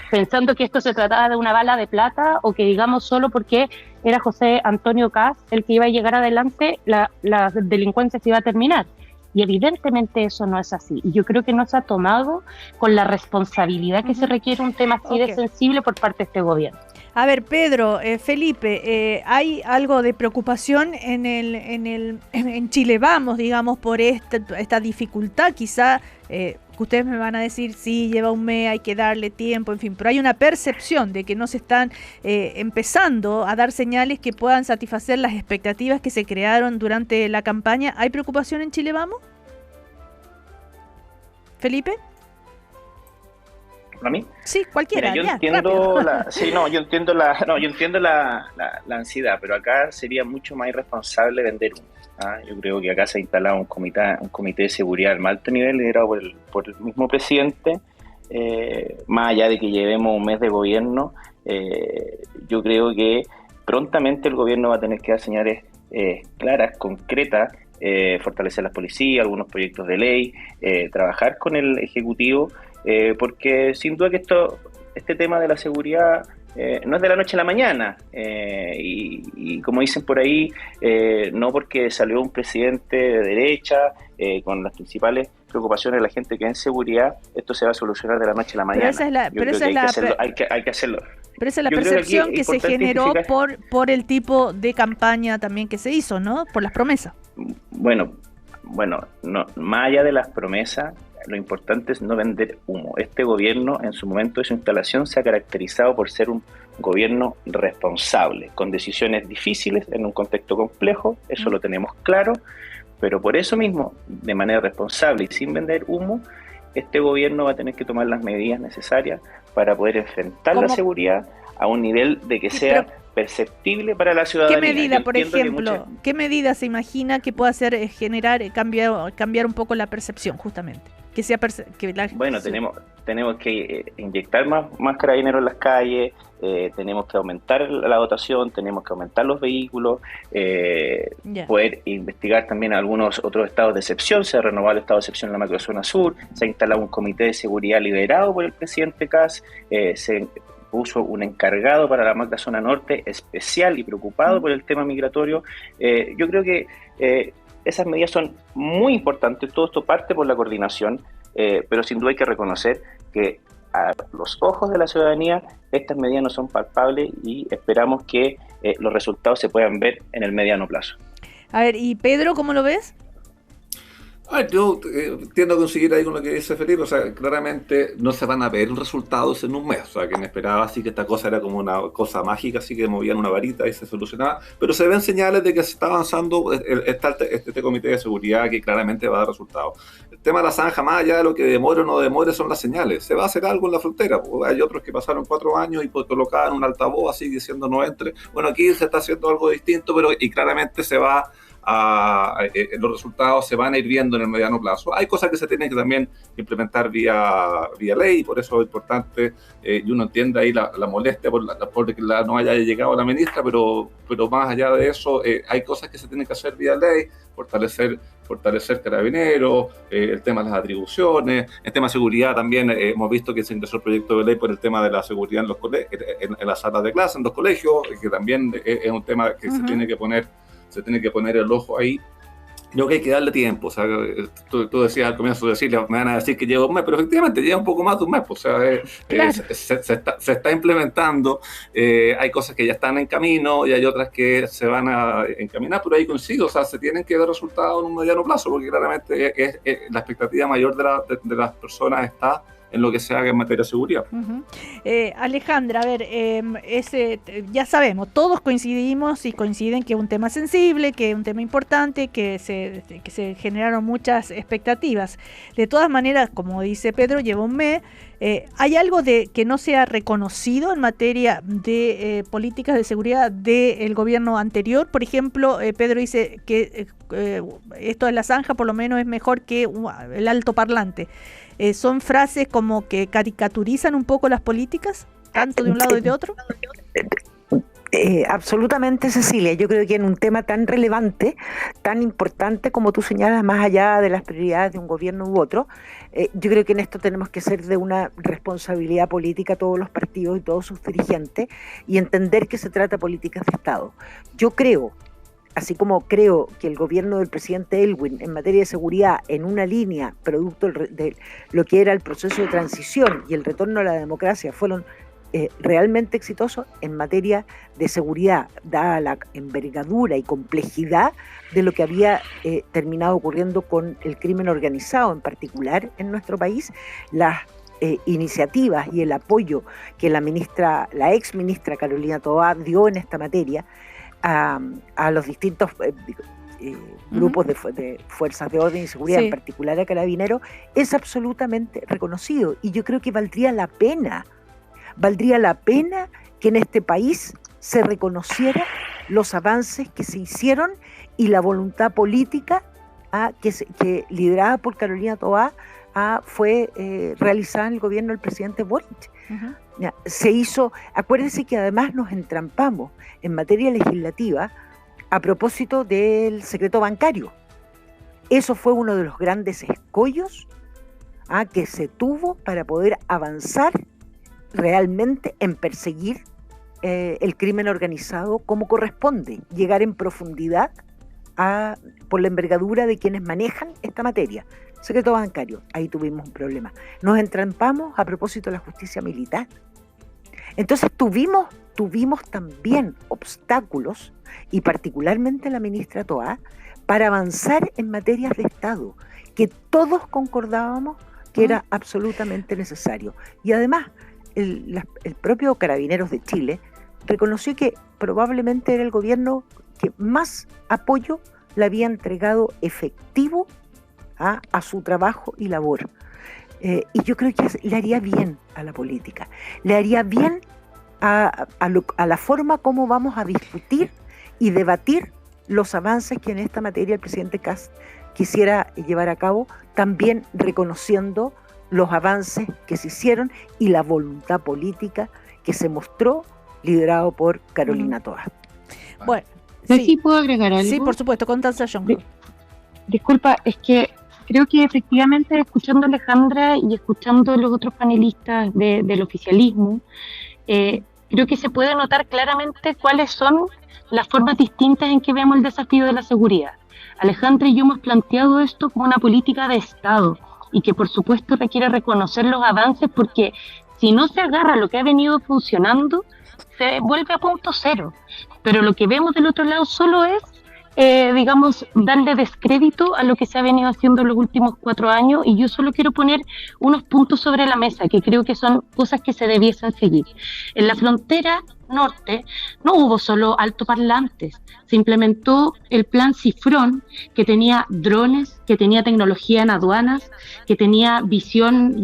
Speaker 4: pensando que esto se trataba de una bala de plata o que, digamos, solo porque era José Antonio Kast el que iba a llegar adelante, la delincuencia se iba a terminar. Y evidentemente eso no es así. Y yo creo que no se ha tomado con la responsabilidad que se requiere un tema así de sensible por parte de este gobierno.
Speaker 1: A ver, Pedro, Felipe, ¿hay algo de preocupación en Chile Vamos, digamos, por esta dificultad? Quizá ustedes me van a decir, sí, lleva un mes, hay que darle tiempo, en fin, pero hay una percepción de que no se están empezando a dar señales que puedan satisfacer las expectativas que se crearon durante la campaña. ¿Hay preocupación en Chile Vamos? ¿Felipe?
Speaker 3: ¿A mí?
Speaker 1: Sí, cualquiera.
Speaker 3: Mira, yo entiendo la ansiedad, pero acá sería mucho más irresponsable vender humo. Yo creo que acá se ha instalado un comité de seguridad al más alto nivel liderado por el mismo presidente. Más allá de que llevemos un mes de gobierno, yo creo que prontamente el gobierno va a tener que dar señales claras, concretas, fortalecer las policías, algunos proyectos de ley, trabajar con el Ejecutivo, porque sin duda que este tema de la seguridad no es de la noche a la mañana, y como dicen por ahí, no porque salió un presidente de derecha con las principales preocupaciones de la gente que es en seguridad, esto se va a solucionar de la noche a la mañana. Hay que hacerlo.
Speaker 1: Pero esa es la percepción que se generó por el tipo de campaña también que se hizo, ¿no? Por las promesas.
Speaker 3: Bueno, no, más allá de las promesas, lo importante es no vender humo. Este gobierno, en su momento de su instalación, se ha caracterizado por ser un gobierno responsable, con decisiones difíciles en un contexto complejo, eso lo tenemos claro, pero por eso mismo, de manera responsable y sin vender humo, este gobierno va a tener que tomar las medidas necesarias para poder enfrentar la seguridad a un nivel de que sea perceptible para la ciudadanía.
Speaker 1: ¿Qué medida, por ejemplo, qué medida se imagina que pueda hacer cambiar un poco la percepción, justamente? Que sea
Speaker 3: bueno, tenemos que inyectar más carabineros en las calles, tenemos que aumentar la dotación, tenemos que aumentar los vehículos, poder investigar también algunos otros estados de excepción. Se ha renovado el estado de excepción en la macrozona sur, se ha instalado un comité de seguridad liderado por el presidente Kast, se puso un encargado para la macrozona norte especial y preocupado por el tema migratorio. Yo creo que esas medidas son muy importantes, todo esto parte por la coordinación, pero sin duda hay que reconocer que a los ojos de la ciudadanía estas medidas no son palpables y esperamos que los resultados se puedan ver en el mediano plazo.
Speaker 1: A ver, ¿y Pedro, cómo lo ves?
Speaker 5: Yo tiendo a conseguir ahí con lo que dice Felipe, o sea, claramente no se van a ver resultados en un mes, o sea, quien esperaba así que esta cosa era como una cosa mágica, así que movían una varita y se solucionaba, pero se ven señales de que se está avanzando este comité de seguridad que claramente va a dar resultados. El tema de la zanja, más allá de lo que demore o no demore, son las señales. Se va a hacer algo en la frontera, hay otros que pasaron 4 años y colocaban un altavoz así diciendo no entre. Bueno, aquí se está haciendo algo distinto, pero y claramente se va los resultados se van a ir viendo en el mediano plazo. Hay cosas que se tienen que también implementar vía ley, por eso es importante, y uno entiende ahí la molestia por que no haya llegado la ministra, pero más allá de eso, hay cosas que se tienen que hacer vía ley, fortalecer carabineros, el tema de las atribuciones, el tema de seguridad también. Hemos visto que se ingresó el proyecto de ley por el tema de la seguridad en las salas de clase, en los colegios, que también es un tema que se tiene que poner el ojo ahí. Creo que hay que darle tiempo. O sea, tú decías al comienzo, me van a decir que lleva un mes, pero efectivamente lleva un poco más de un mes. O sea, claro. se está implementando. Hay cosas que ya están en camino y hay otras que se van a encaminar, pero ahí coincido. O sea, se tienen que dar resultados en un mediano plazo, porque claramente la expectativa mayor de las personas está en lo que se haga en materia de seguridad.
Speaker 1: Alejandra, a ver, ya sabemos, todos coincidimos y coinciden que es un tema sensible, que es un tema importante, que se generaron muchas expectativas. De todas maneras, como dice Pedro, lleva un mes. ¿Hay algo que no se ha reconocido en materia de políticas de seguridad del gobierno anterior? Por ejemplo, Pedro dice que esto de la zanja por lo menos es mejor que el altoparlante. ¿Son frases como que caricaturizan un poco las políticas, tanto de un lado y de otro?
Speaker 6: Absolutamente, Cecilia. Yo creo que en un tema tan relevante, tan importante como tú señalas, más allá de las prioridades de un gobierno u otro, yo creo que en esto tenemos que ser de una responsabilidad política todos los partidos y todos sus dirigentes y entender que se trata de políticas de Estado. Yo creo, así como creo que el gobierno del presidente Aylwin en materia de seguridad, en una línea producto de lo que era el proceso de transición y el retorno a la democracia, fueron realmente exitosos en materia de seguridad, dada la envergadura y complejidad de lo que había terminado ocurriendo con el crimen organizado, en particular en nuestro país. Las iniciativas y el apoyo que la ex ministra Carolina Toá dio en esta materia a los distintos grupos de fuerzas de orden y seguridad, en particular a Carabineros, es absolutamente reconocido. Y yo creo que valdría la pena que en este país se reconociera los avances que se hicieron y la voluntad política que liderada por Carolina Toá fue realizada en el gobierno del presidente Boric. Se hizo, acuérdense que además nos entrampamos en materia legislativa a propósito del secreto bancario. Eso fue uno de los grandes escollos que se tuvo para poder avanzar realmente en perseguir el crimen organizado como corresponde, llegar en profundidad por la envergadura de quienes manejan esta materia. Secreto bancario, ahí tuvimos un problema. Nos entrampamos a propósito de la justicia militar. Entonces tuvimos también obstáculos, y particularmente la ministra Toá, para avanzar en materias de Estado, que todos concordábamos que era absolutamente necesario. Y además, el propio Carabineros de Chile reconoció que probablemente era el gobierno que más apoyo le había entregado efectivo a su trabajo y labor. Y yo creo que le haría bien a la política, le haría bien a la forma como vamos a discutir y debatir los avances que en esta materia el presidente Kast quisiera llevar a cabo, también reconociendo los avances que se hicieron y la voluntad política que se mostró, liderado por Carolina Toá.
Speaker 1: Bueno,
Speaker 4: sí, ¿puedo agregar algo?
Speaker 1: Sí, por supuesto, Constanza Young.
Speaker 4: Disculpa, es que creo que efectivamente, escuchando a Alejandra y escuchando a los otros panelistas del oficialismo, creo que se puede notar claramente cuáles son las formas distintas en que vemos el desafío de la seguridad. Alejandra y yo hemos planteado esto como una política de Estado y que por supuesto requiere reconocer los avances, porque si no se agarra lo que ha venido funcionando, se vuelve a punto cero. Pero lo que vemos del otro lado solo es, darle descrédito a lo que se ha venido haciendo en los últimos 4 años, y yo solo quiero poner unos puntos sobre la mesa que creo que son cosas que se debiesen seguir. En la frontera norte no hubo solo altoparlantes, se implementó el plan Cifrón, que tenía drones, que tenía tecnología en aduanas, que tenía visión,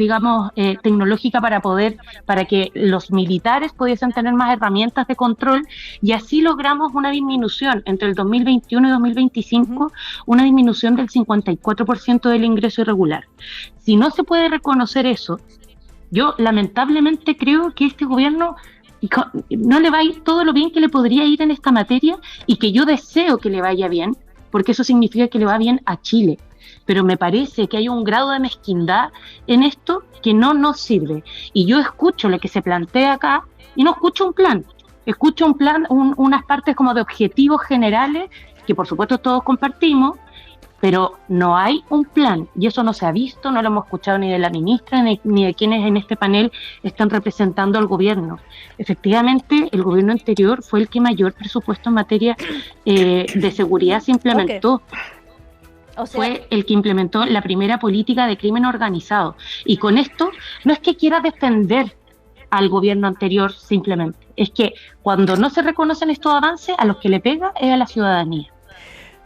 Speaker 4: tecnológica para que los militares pudiesen tener más herramientas de control, y así logramos una disminución entre el 2021 y 2025, una disminución del 54% del ingreso irregular. Si no se puede reconocer eso, yo lamentablemente creo que este gobierno no le va a ir todo lo bien que le podría ir en esta materia, y que yo deseo que le vaya bien, porque eso significa que le va bien a Chile. Pero me parece que hay un grado de mezquindad en esto que no nos sirve. Y yo escucho lo que se plantea acá y no escucho un plan. Escucho un plan, unas partes como de objetivos generales, que por supuesto todos compartimos, pero no hay un plan, y eso no se ha visto, no lo hemos escuchado ni de la ministra ni de quienes en este panel están representando al gobierno. Efectivamente, el gobierno anterior fue el que mayor presupuesto en materia de seguridad se implementó.
Speaker 1: Okay. O sea,
Speaker 4: fue el que implementó la primera política de crimen organizado. Y con esto no es que quiera defender al gobierno anterior simplemente, es que cuando no se reconocen estos avances, a los que le pega es a la ciudadanía.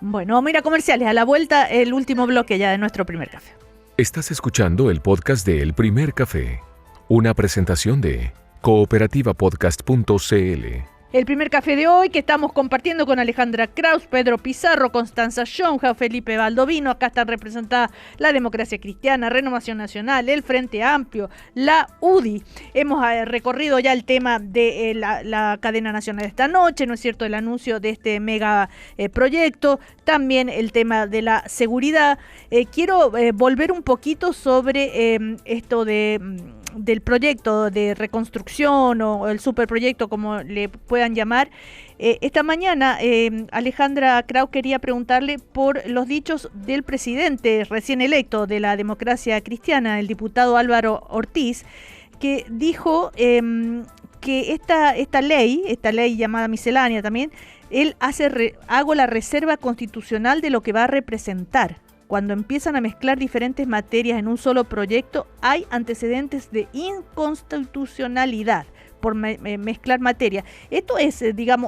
Speaker 1: Bueno, mira, comerciales, a la vuelta el último bloque ya de nuestro primer café.
Speaker 2: Estás escuchando el podcast de El Primer Café, una presentación de cooperativapodcast.cl.
Speaker 1: El primer café de hoy que estamos compartiendo con Alejandra Kraus, Pedro Pizarro, Constanza Yonja, Felipe Baldovino. Acá están representadas la Democracia Cristiana, Renovación Nacional, el Frente Amplio, la UDI. Hemos recorrido ya el tema de la cadena nacional de esta noche, ¿no es cierto?, el anuncio de este mega proyecto, también el tema de la seguridad. Quiero volver un poquito sobre esto del proyecto de reconstrucción o el superproyecto, como le puedan llamar. Esta mañana Alejandra Kraus quería preguntarle por los dichos del presidente recién electo de la Democracia Cristiana, el diputado Álvaro Ortiz, que dijo que esta ley llamada miscelánea también, él hago la reserva constitucional de lo que va a representar. Cuando empiezan a mezclar diferentes materias en un solo proyecto, hay antecedentes de inconstitucionalidad por mezclar materia. Esto es,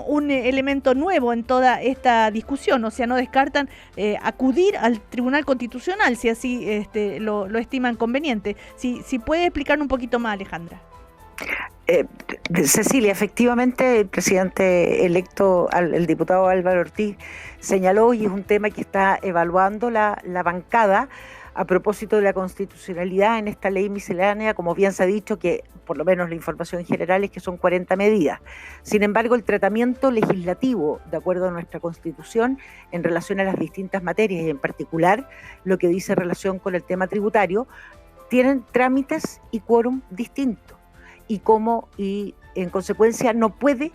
Speaker 1: un elemento nuevo en toda esta discusión. O sea, no descartan acudir al Tribunal Constitucional si así lo estiman conveniente. Si puede explicar un poquito más, Alejandra.
Speaker 6: Cecilia, efectivamente el presidente electo, el diputado Álvaro Ortiz, señaló, y es un tema que está evaluando la bancada a propósito de la constitucionalidad en esta ley miscelánea. Como bien se ha dicho, que por lo menos la información general es que son 40 medidas. Sin embargo, el tratamiento legislativo, de acuerdo a nuestra Constitución, en relación a las distintas materias, y en particular lo que dice relación con el tema tributario, tienen trámites y quórum distintos. y en consecuencia no puede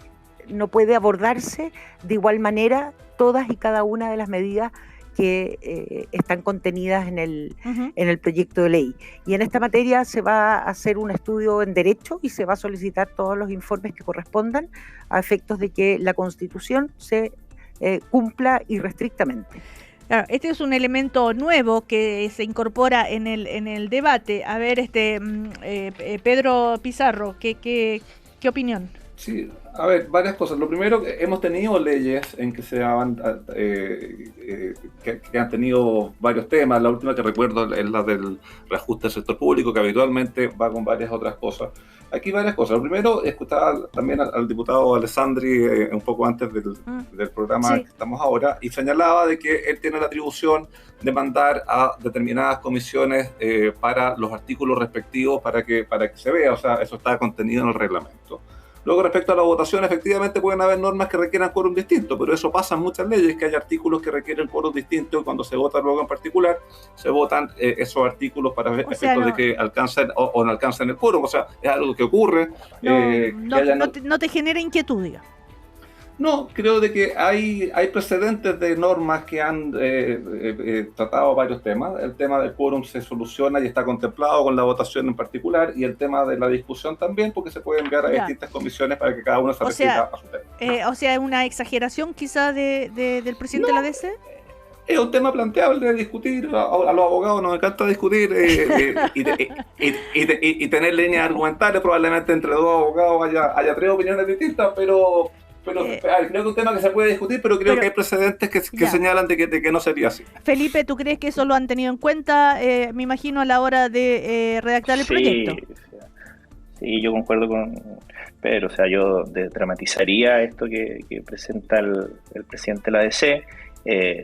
Speaker 6: abordarse de igual manera todas y cada una de las medidas que están contenidas en el proyecto de ley. Y en esta materia se va a hacer un estudio en derecho y se va a solicitar todos los informes que correspondan a efectos de que la Constitución se cumpla irrestrictamente.
Speaker 1: Claro, este es un elemento nuevo que se incorpora en el debate. A ver, Pedro Pizarro, ¿qué opinión?
Speaker 5: Sí, a ver, varias cosas. Lo primero, hemos tenido leyes en que que han tenido varios temas. La última que recuerdo es la del reajuste del sector público, que habitualmente va con varias otras cosas. Aquí varias cosas. Lo primero, escuchaba también al diputado Alessandri un poco antes del programa que estamos ahora, y señalaba de que él tiene la atribución de mandar a determinadas comisiones para los artículos respectivos para que se vea. O sea, eso está contenido en el reglamento. Luego, respecto a la votación, efectivamente pueden haber normas que requieran quórum distinto, pero eso pasa en muchas leyes, que hay artículos que requieren quórum distinto y cuando se vota luego en particular, se votan esos artículos para efectos de que alcancen o no alcancen el quórum. O sea, es algo que ocurre.
Speaker 1: No te genera inquietud, diga.
Speaker 5: No, creo de que hay precedentes de normas que han tratado varios temas. El tema del quórum se soluciona y está contemplado con la votación en particular, y el tema de la discusión también, porque se puede enviar a distintas comisiones para que cada uno se refiera a su tema.
Speaker 1: O sea, ¿una exageración quizá del presidente de la DC?
Speaker 5: Es un tema planteable de discutir. A los abogados nos encanta discutir y tener líneas argumentales. Probablemente entre dos abogados haya tres opiniones distintas, pero creo que es un tema que se puede discutir, pero creo que hay precedentes que señalan de que no sería así.
Speaker 1: Felipe, ¿tú crees que eso lo han tenido en cuenta, me imagino, a la hora de redactar el proyecto?
Speaker 3: Sí, yo concuerdo con Pedro. O sea, yo dramatizaría esto que presenta el presidente de la DC.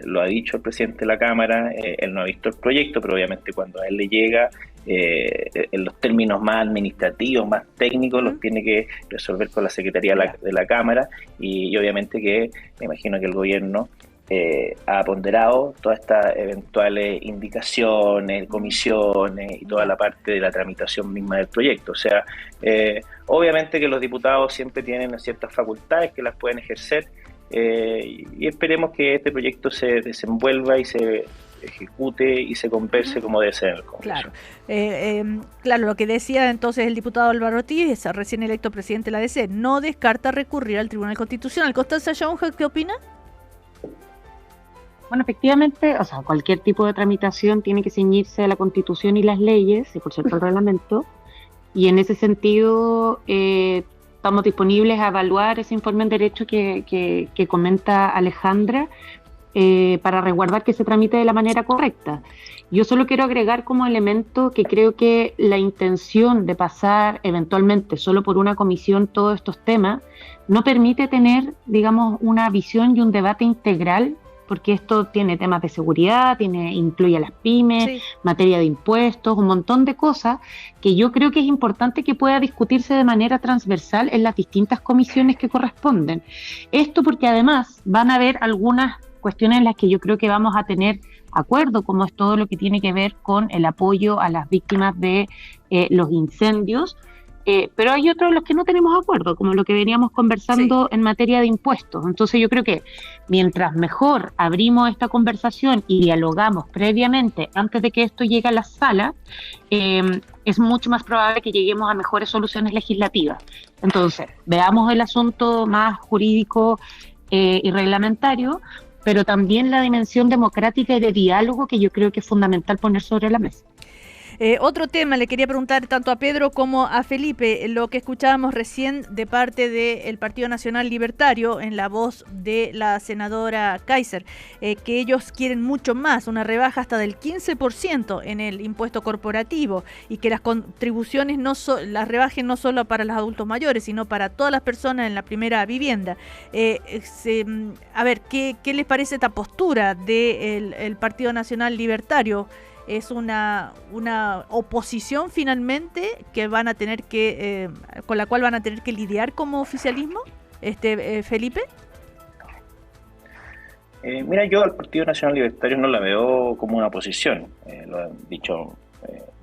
Speaker 3: Lo ha dicho el presidente de la Cámara, él no ha visto el proyecto, pero obviamente cuando a él le llega, en los términos más administrativos, más técnicos, los tiene que resolver con la Secretaría de la Cámara, y obviamente que me imagino que el gobierno ha ponderado todas estas eventuales indicaciones, comisiones y toda la parte de la tramitación misma del proyecto. O sea, obviamente que los diputados siempre tienen ciertas facultades que las pueden ejercer, y esperemos que este proyecto se desenvuelva y se ejecute y se converse como debe ser en el Congreso.
Speaker 1: Claro, lo que decía entonces el diputado Álvaro Ortiz, recién electo presidente de la DC, no descarta recurrir al Tribunal Constitucional. Constanza Yonge, ¿qué opina?
Speaker 4: Bueno, efectivamente, o sea, cualquier tipo de tramitación tiene que ceñirse a la Constitución y las leyes, y por cierto el reglamento, y en ese sentido estamos disponibles a evaluar ese informe en derecho que comenta Alejandra, para resguardar que se tramite de la manera correcta. Yo solo quiero agregar como elemento que creo que la intención de pasar eventualmente solo por una comisión todos estos temas no permite tener, digamos, una visión y un debate integral, porque esto tiene temas de seguridad, incluye a las pymes, materia de impuestos, un montón de cosas que yo creo que es importante que pueda discutirse de manera transversal en las distintas comisiones que corresponden. Esto porque además van a haber algunas cuestiones en las que yo creo que vamos a tener acuerdo, como es todo lo que tiene que ver con el apoyo a las víctimas de los incendios, pero hay otros en los que no tenemos acuerdo, como lo que veníamos conversando en materia de impuestos. Entonces yo creo que mientras mejor abrimos esta conversación y dialogamos previamente, antes de que esto llegue a la sala, es mucho más probable que lleguemos a mejores soluciones legislativas. Entonces, veamos el asunto más jurídico y reglamentario, pero también la dimensión democrática y de diálogo que yo creo que es fundamental poner sobre la mesa.
Speaker 1: Otro tema, le quería preguntar tanto a Pedro como a Felipe, lo que escuchábamos recién de parte del Partido Nacional Libertario en la voz de la senadora Kaiser, que ellos quieren mucho más, una rebaja hasta del 15% en el impuesto corporativo, y que las contribuciones las rebajen no solo para los adultos mayores, sino para todas las personas en la primera vivienda. A ver, ¿qué les parece esta postura del Partido Nacional Libertario? ¿Es una oposición finalmente que van a tener con la cual van a tener que lidiar como oficialismo? Felipe.
Speaker 3: Mira, yo al Partido Nacional Libertario no la veo como una oposición, lo han dicho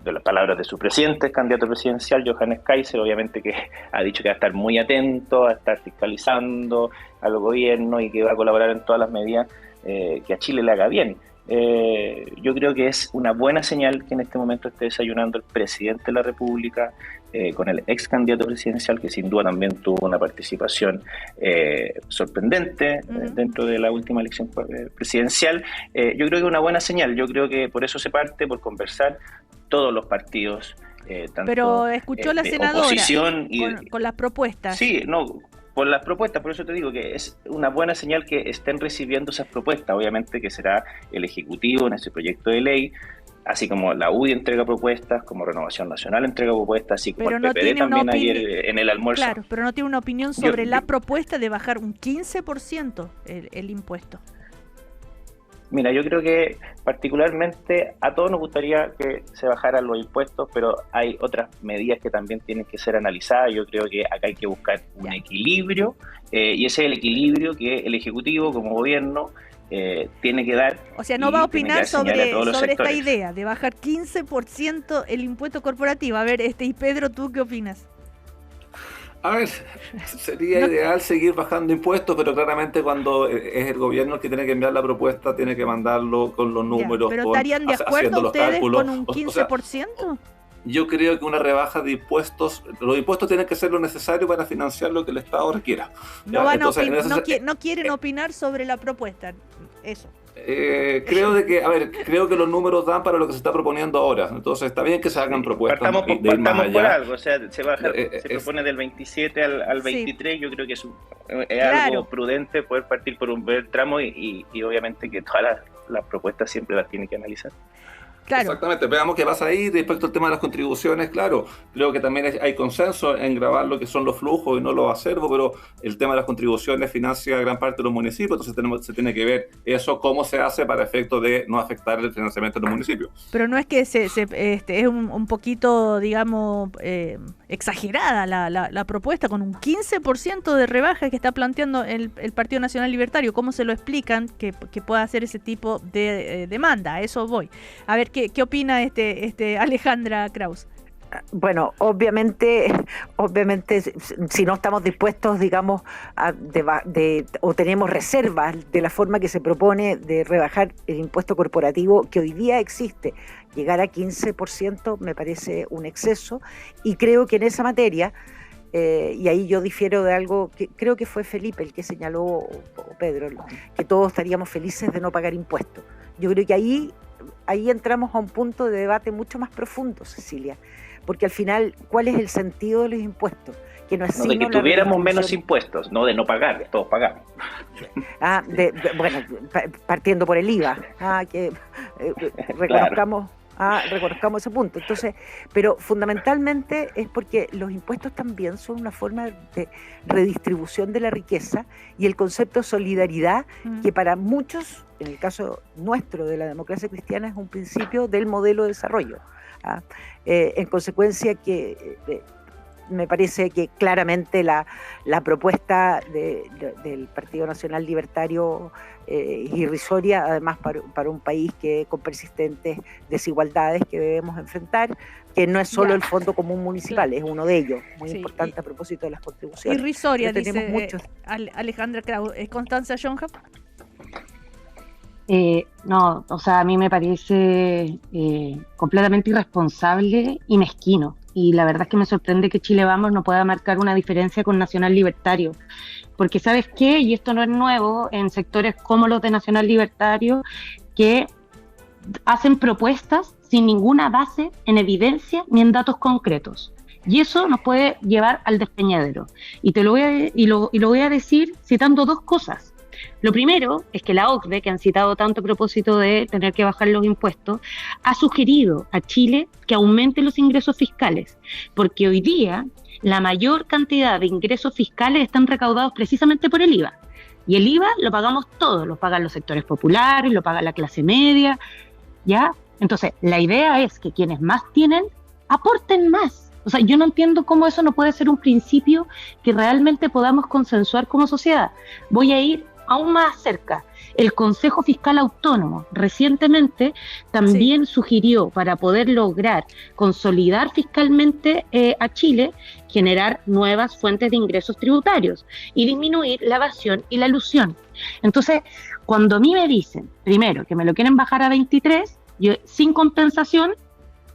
Speaker 3: de las palabras de su presidente, el candidato presidencial, Johannes Kaiser, obviamente que ha dicho que va a estar muy atento, a estar fiscalizando al gobierno y que va a colaborar en todas las medidas que a Chile le haga bien. Yo creo que es una buena señal que en este momento esté desayunando el presidente de la República con el ex candidato presidencial, que sin duda también tuvo una participación sorprendente dentro de la última elección presidencial. Yo creo que es una buena señal. Yo creo que por eso se parte, por conversar todos los partidos. Tanto,
Speaker 1: pero escuchó la senadora con las propuestas.
Speaker 3: Sí, no, por las propuestas, por eso te digo que es una buena señal que estén recibiendo esas propuestas. Obviamente que será el Ejecutivo en ese proyecto de ley, así como la UDI entrega propuestas, como Renovación Nacional entrega propuestas, así como
Speaker 1: pero
Speaker 3: el PPD también ayer en el almuerzo.
Speaker 1: Claro, pero no tiene una opinión sobre la propuesta de bajar un 15% el impuesto.
Speaker 3: Mira, yo creo que particularmente a todos nos gustaría que se bajaran los impuestos, pero hay otras medidas que también tienen que ser analizadas. Yo creo que acá hay que buscar un equilibrio, y ese es el equilibrio que el Ejecutivo como gobierno tiene que dar.
Speaker 1: O sea, no va a opinar sobre esta idea de bajar 15% el impuesto corporativo. A ver, y Pedro, ¿tú qué opinas?
Speaker 5: A ver, sería ideal seguir bajando impuestos, pero claramente cuando es el gobierno el que tiene que enviar la propuesta, tiene que mandarlo con los números.
Speaker 1: ¿Pero estarían de acuerdo ustedes con un 15%?
Speaker 5: Yo creo que una rebaja de impuestos, los impuestos tienen que ser lo necesario para financiar lo que el Estado requiera.
Speaker 1: No quieren opinar sobre la propuesta, eso.
Speaker 5: Creo que los números dan para lo que se está proponiendo ahora. Entonces está bien que se hagan propuestas.
Speaker 3: Partamos por algo, o sea, se propone del 27 al 23, yo creo que es algo prudente poder partir por un buen tramo y obviamente que todas las propuestas siempre las tiene que analizar.
Speaker 1: Claro.
Speaker 5: Exactamente, veamos qué pasa ahí. Respecto al tema de las contribuciones, claro, creo que también hay consenso en grabar lo que son los flujos y no los acervos, pero el tema de las contribuciones financia gran parte de los municipios, entonces se tiene que ver eso, cómo se hace para efecto de no afectar el financiamiento de los municipios.
Speaker 1: Pero no es que es un poquito, digamos, exagerada la propuesta, con un 15% de rebaja que está planteando el Partido Nacional Libertario. ¿Cómo se lo explican que pueda hacer ese tipo de demanda? A eso voy. A ver, ¿qué opina Alejandra Kraus?
Speaker 6: Bueno, obviamente, si no estamos dispuestos, digamos, o tenemos reservas de la forma que se propone de rebajar el impuesto corporativo que hoy día existe, llegar a 15% me parece un exceso, y creo que en esa materia, y ahí yo difiero de algo que creo que fue Felipe el que señaló, o Pedro, que todos estaríamos felices de no pagar impuestos. Yo creo que ahí entramos a un punto de debate mucho más profundo, Cecilia, porque al final, ¿cuál es el sentido de los impuestos? Que no es
Speaker 3: de que tuviéramos menos impuestos, no de no pagar, todos pagamos. Partiendo por el IVA, que reconozcamos. Reconozcamos ese punto. Entonces, pero fundamentalmente es porque los impuestos también son una forma de redistribución de la riqueza, y el concepto de solidaridad, que para muchos, en el caso nuestro de la democracia cristiana, es un principio del modelo de desarrollo. En consecuencia, que me parece que claramente la propuesta del Partido Nacional Libertario es irrisoria, además para un país que con persistentes desigualdades que debemos enfrentar, que no es solo el Fondo Común Municipal, es uno de ellos, muy importante a propósito de las contribuciones.
Speaker 1: Irrisoria, dice Alejandra Kraus. ¿Constanza Jonja?
Speaker 4: No, o sea, a mí me parece completamente irresponsable y mezquino. Y la verdad es que me sorprende que Chile Vamos no pueda marcar una diferencia con Nacional Libertario. Porque ¿sabes qué? Y esto no es nuevo en sectores como los de Nacional Libertario, que hacen propuestas sin ninguna base en evidencia ni en datos concretos. Y eso nos puede llevar al despeñadero. Y lo voy a decir citando dos cosas. Lo primero es que la OCDE, que han citado tanto a propósito de tener que bajar los impuestos, ha sugerido a Chile que aumente los ingresos fiscales, porque hoy día la mayor cantidad de ingresos fiscales están recaudados precisamente por el IVA. Y el IVA lo pagamos todos, lo pagan los sectores populares, lo paga la clase media, ¿ya? Entonces, la idea es que quienes más tienen, aporten más. O sea, yo no entiendo cómo eso no puede ser un principio que realmente podamos consensuar como sociedad. Voy a ir aún más cerca. El Consejo Fiscal Autónomo recientemente también sugirió, para poder lograr consolidar fiscalmente a Chile, generar nuevas fuentes de ingresos tributarios y disminuir la evasión y la elusión. Entonces, cuando a mí me dicen, primero, que me lo quieren bajar a 23, yo, sin compensación,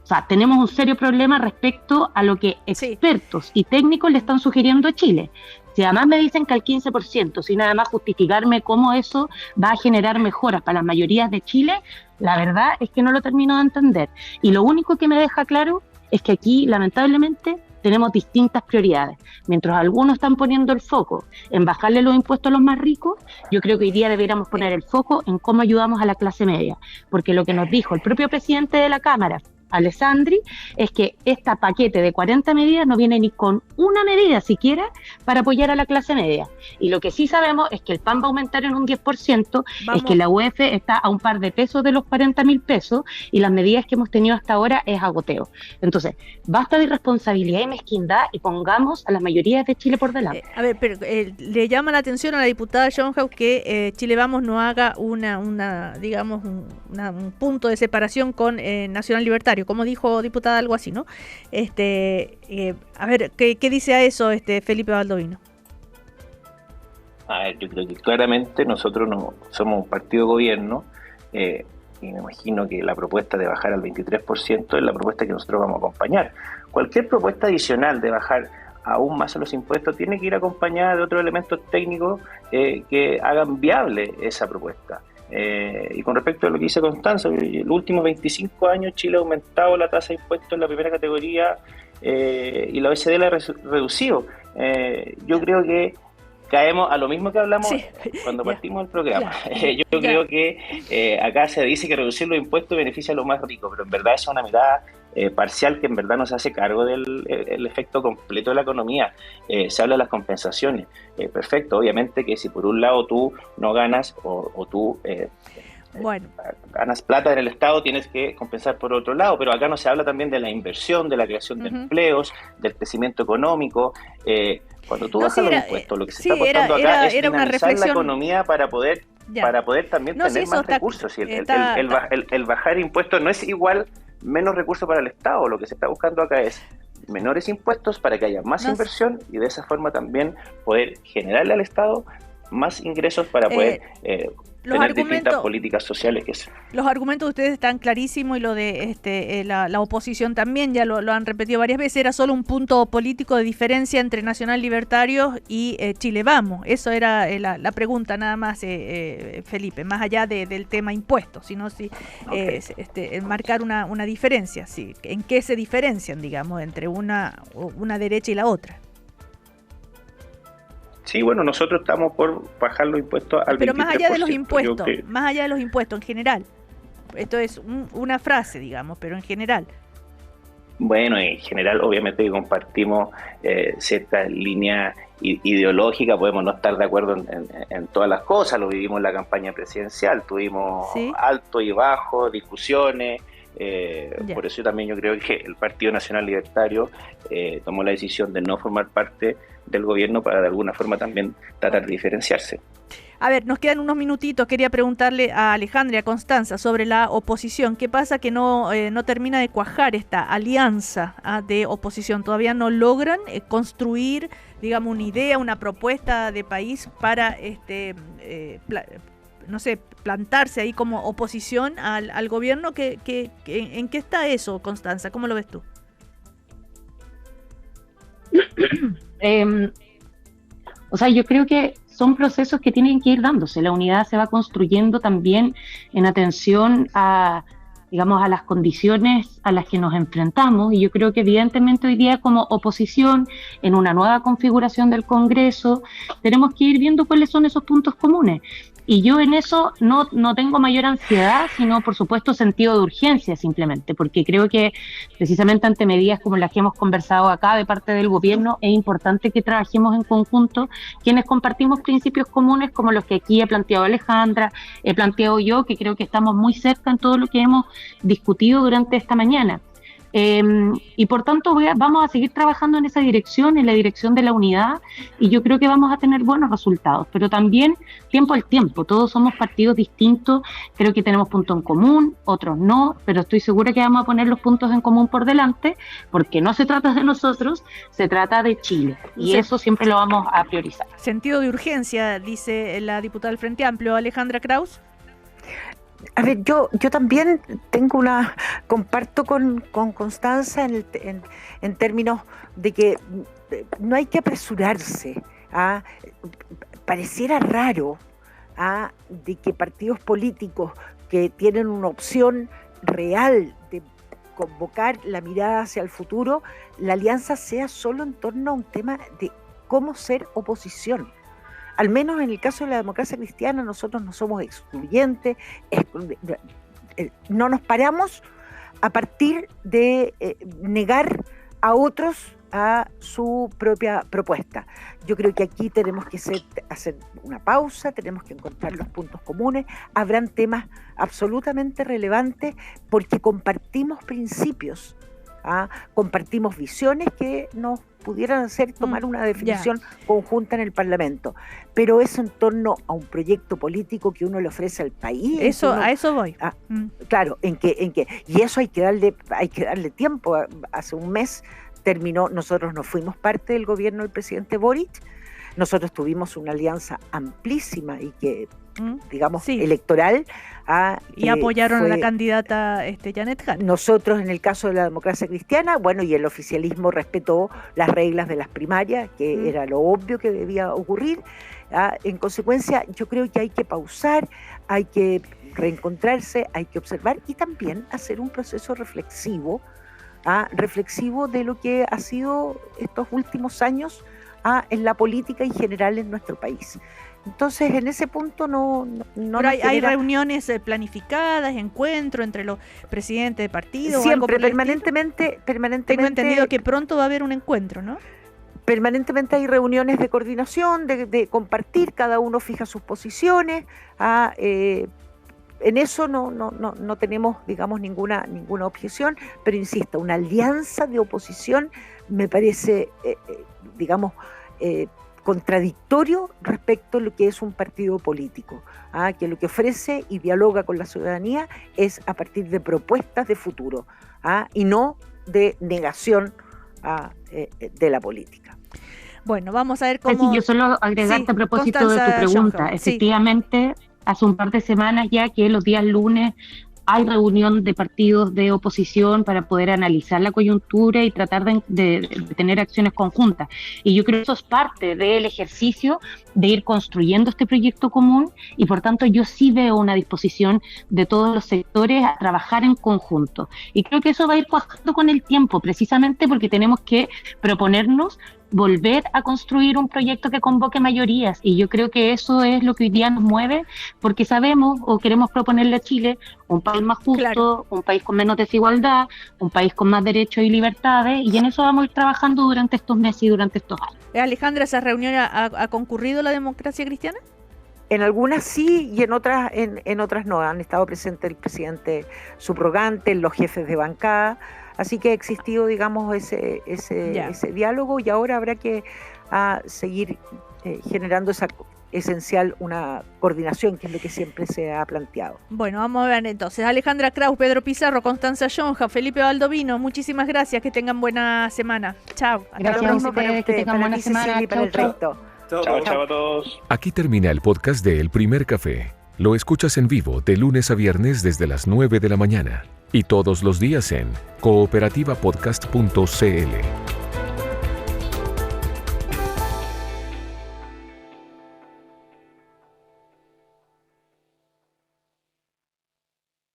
Speaker 4: o sea, tenemos un serio problema respecto a lo que expertos y técnicos le están sugiriendo a Chile. Si además me dicen que al 15%, sin nada más justificarme cómo eso va a generar mejoras para las mayorías de Chile, la verdad es que no lo termino de entender. Y lo único que me deja claro es que aquí, lamentablemente, tenemos distintas prioridades. Mientras algunos están poniendo el foco en bajarle los impuestos a los más ricos, yo creo que hoy día deberíamos poner el foco en cómo ayudamos a la clase media. Porque lo que nos dijo el propio presidente de la Cámara, Alessandri, es que este paquete de 40 medidas no viene ni con una medida siquiera para apoyar a la clase media. Y lo que sí sabemos es que el PAN va a aumentar en un 10%, es que la UF está a un par de pesos de los 40.000 pesos y las medidas que hemos tenido hasta ahora es agoteo. Entonces, basta de irresponsabilidad y mezquindad y pongamos a las mayorías de Chile por delante.
Speaker 1: A ver, pero le llama la atención a la diputada Schönhaus que Chile Vamos no haga un punto de separación con Nacional Libertario, como dijo diputada, algo así, ¿no? A ver, ¿qué dice a eso Felipe Baldovino?
Speaker 3: A ver, yo creo que claramente nosotros no somos un partido de gobierno y me imagino que la propuesta de bajar al 23% es la propuesta que nosotros vamos a acompañar. Cualquier propuesta adicional de bajar aún más a los impuestos tiene que ir acompañada de otros elementos técnicos que hagan viable esa propuesta. Y con respecto a lo que dice Constanza, en los últimos 25 años Chile ha aumentado la tasa de impuestos en la primera categoría y la OECD la ha reducido. Yo creo que caemos a lo mismo que hablamos cuando partimos del programa. Yo creo que acá se dice que reducir los impuestos beneficia a los más ricos, pero en verdad es una mirada parcial que en verdad no se hace cargo del el efecto completo de la economía. Se habla de las compensaciones. Perfecto, obviamente que si por un lado tú no ganas o tú ganas plata en el Estado, tienes que compensar por otro lado, pero acá no se habla también de la inversión, de la creación de empleos, del crecimiento económico. Cuando tú bajas los impuestos, lo que se está apostando acá es dinamizar la economía para poder también tener más recursos. Y el bajar impuestos no es igual menos recursos para el Estado. Lo que se está buscando acá es menores impuestos para que haya más inversión y de esa forma también poder generarle al Estado más ingresos para poder tener distintas políticas sociales.
Speaker 1: Los argumentos de ustedes están clarísimos y lo de la oposición también, ya lo han repetido varias veces, era solo un punto político de diferencia entre Nacional Libertarios y Chile Vamos. Eso era la pregunta nada más, Felipe, más allá del tema impuestos, sino marcar una diferencia, sí, en qué se diferencian, digamos, entre una derecha y la otra.
Speaker 3: Sí, bueno, nosotros estamos por bajar los impuestos al 23%.
Speaker 1: Pero más allá de los impuestos, más allá de los impuestos en general. Esto es una frase, digamos, pero en general.
Speaker 3: Bueno, en general, obviamente que compartimos cierta línea ideológica, podemos no estar de acuerdo en todas las cosas, lo vivimos en la campaña presidencial, tuvimos alto y bajo, discusiones. Por eso también yo creo que el Partido Nacional Libertario tomó la decisión de no formar parte del gobierno para de alguna forma también tratar de diferenciarse.
Speaker 1: A ver, nos quedan unos minutitos. Quería preguntarle a Alejandra y a Constanza sobre la oposición. ¿Qué pasa que no termina de cuajar esta alianza de oposición? ¿Todavía no logran construir, digamos, una idea, una propuesta de país para plantarse ahí como oposición al gobierno? ¿En qué está eso, Constanza? ¿Cómo lo ves tú?
Speaker 4: Yo creo que son procesos que tienen que ir dándose. La unidad se va construyendo también en atención a las condiciones a las que nos enfrentamos, y yo creo que evidentemente hoy día como oposición, en una nueva configuración del Congreso, tenemos que ir viendo cuáles son esos puntos comunes. Y yo en eso no tengo mayor ansiedad, sino por supuesto sentido de urgencia simplemente, porque creo que precisamente ante medidas como las que hemos conversado acá de parte del gobierno, es importante que trabajemos en conjunto quienes compartimos principios comunes como los que aquí ha planteado Alejandra, he planteado yo, que creo que estamos muy cerca en todo lo que hemos discutido durante esta mañana. Y por tanto vamos a seguir trabajando en esa dirección, en la dirección de la unidad, y yo creo que vamos a tener buenos resultados, pero también tiempo al tiempo. Todos somos partidos distintos, creo que tenemos puntos en común, otros no, pero estoy segura que vamos a poner los puntos en común por delante, porque no se trata de nosotros, se trata de Chile, y eso siempre lo vamos a priorizar.
Speaker 1: Sentido de urgencia, dice la diputada del Frente Amplio, Alejandra Kraus.
Speaker 6: A ver, yo también comparto con Constanza en términos de que no hay que apresurarse. Pareciera raro de que partidos políticos que tienen una opción real de convocar la mirada hacia el futuro, la alianza sea solo en torno a un tema de cómo ser oposición. Al menos en el caso de la democracia cristiana, nosotros no somos excluyentes, no nos paramos a partir de negar a otros a su propia propuesta. Yo creo que aquí tenemos que hacer una pausa, tenemos que encontrar los puntos comunes, habrán temas absolutamente relevantes porque compartimos principios, compartimos visiones que nos pudieran hacer tomar una definición conjunta en el Parlamento, pero eso en torno a un proyecto político que uno le ofrece al país.
Speaker 1: A eso voy.
Speaker 6: Claro, y eso hay que darle tiempo. Hace un mes terminó, nosotros no fuimos parte del gobierno del presidente Boric, nosotros tuvimos una alianza amplísima y que, digamos, electoral.
Speaker 1: Y apoyaron a la candidata Janet Jara.
Speaker 6: Nosotros, en el caso de la democracia cristiana, bueno, y el oficialismo respetó las reglas de las primarias, que era lo obvio que debía ocurrir. En consecuencia, yo creo que hay que pausar, hay que reencontrarse, hay que observar y también hacer un proceso reflexivo de lo que ha sido estos últimos años en la política en general en nuestro país. Entonces, en ese punto no
Speaker 1: pero hay reuniones planificadas, encuentros entre los presidentes de partidos.
Speaker 6: Siempre, permanentemente.
Speaker 1: Tengo entendido que pronto va a haber un encuentro, ¿no?
Speaker 6: Permanentemente hay reuniones de coordinación, de compartir, cada uno fija sus posiciones. En eso no tenemos, digamos, ninguna objeción, pero insisto, una alianza de oposición me parece, contradictorio respecto a lo que es un partido político, que lo que ofrece y dialoga con la ciudadanía es a partir de propuestas de futuro, y no de negación de la política.
Speaker 1: Bueno, vamos a ver cómo...
Speaker 4: Sí, yo solo agregarte a propósito de tu pregunta.
Speaker 1: Jonge,
Speaker 4: efectivamente, hace un par de semanas ya que los días lunes hay reunión de partidos de oposición para poder analizar la coyuntura y tratar de tener acciones conjuntas. Y yo creo que eso es parte del ejercicio de ir construyendo este proyecto común y por tanto yo sí veo una disposición de todos los sectores a trabajar en conjunto. Y creo que eso va a ir cuajando con el tiempo, precisamente porque tenemos que proponernos volver a construir un proyecto que convoque mayorías, y yo creo que eso es lo que hoy día nos mueve, porque sabemos o queremos proponerle a Chile un país más justo, un país con menos desigualdad, un país con más derechos y libertades, y en eso vamos a ir trabajando durante estos meses y durante estos años.
Speaker 1: Alejandra, ¿esa reunión ha concurrido la democracia cristiana?
Speaker 6: En algunas sí y en otras no. Han estado presentes el presidente subrogante, los jefes de bancada. Así que ha existido, digamos, ese diálogo y ahora habrá que seguir generando esa esencial una coordinación, que es lo que siempre se ha planteado.
Speaker 1: Bueno, vamos a ver entonces. Alejandra Kraus, Pedro Pizarro, Constanza Jonge, Felipe Baldovino, muchísimas gracias, que tengan buena semana. Chao.
Speaker 4: Gracias a ustedes, que tengan buena semana.
Speaker 3: Chao a todos.
Speaker 2: Aquí termina el podcast de El Primer Café. Lo escuchas en vivo de lunes a viernes desde las 9 de la mañana y todos los días en cooperativapodcast.cl.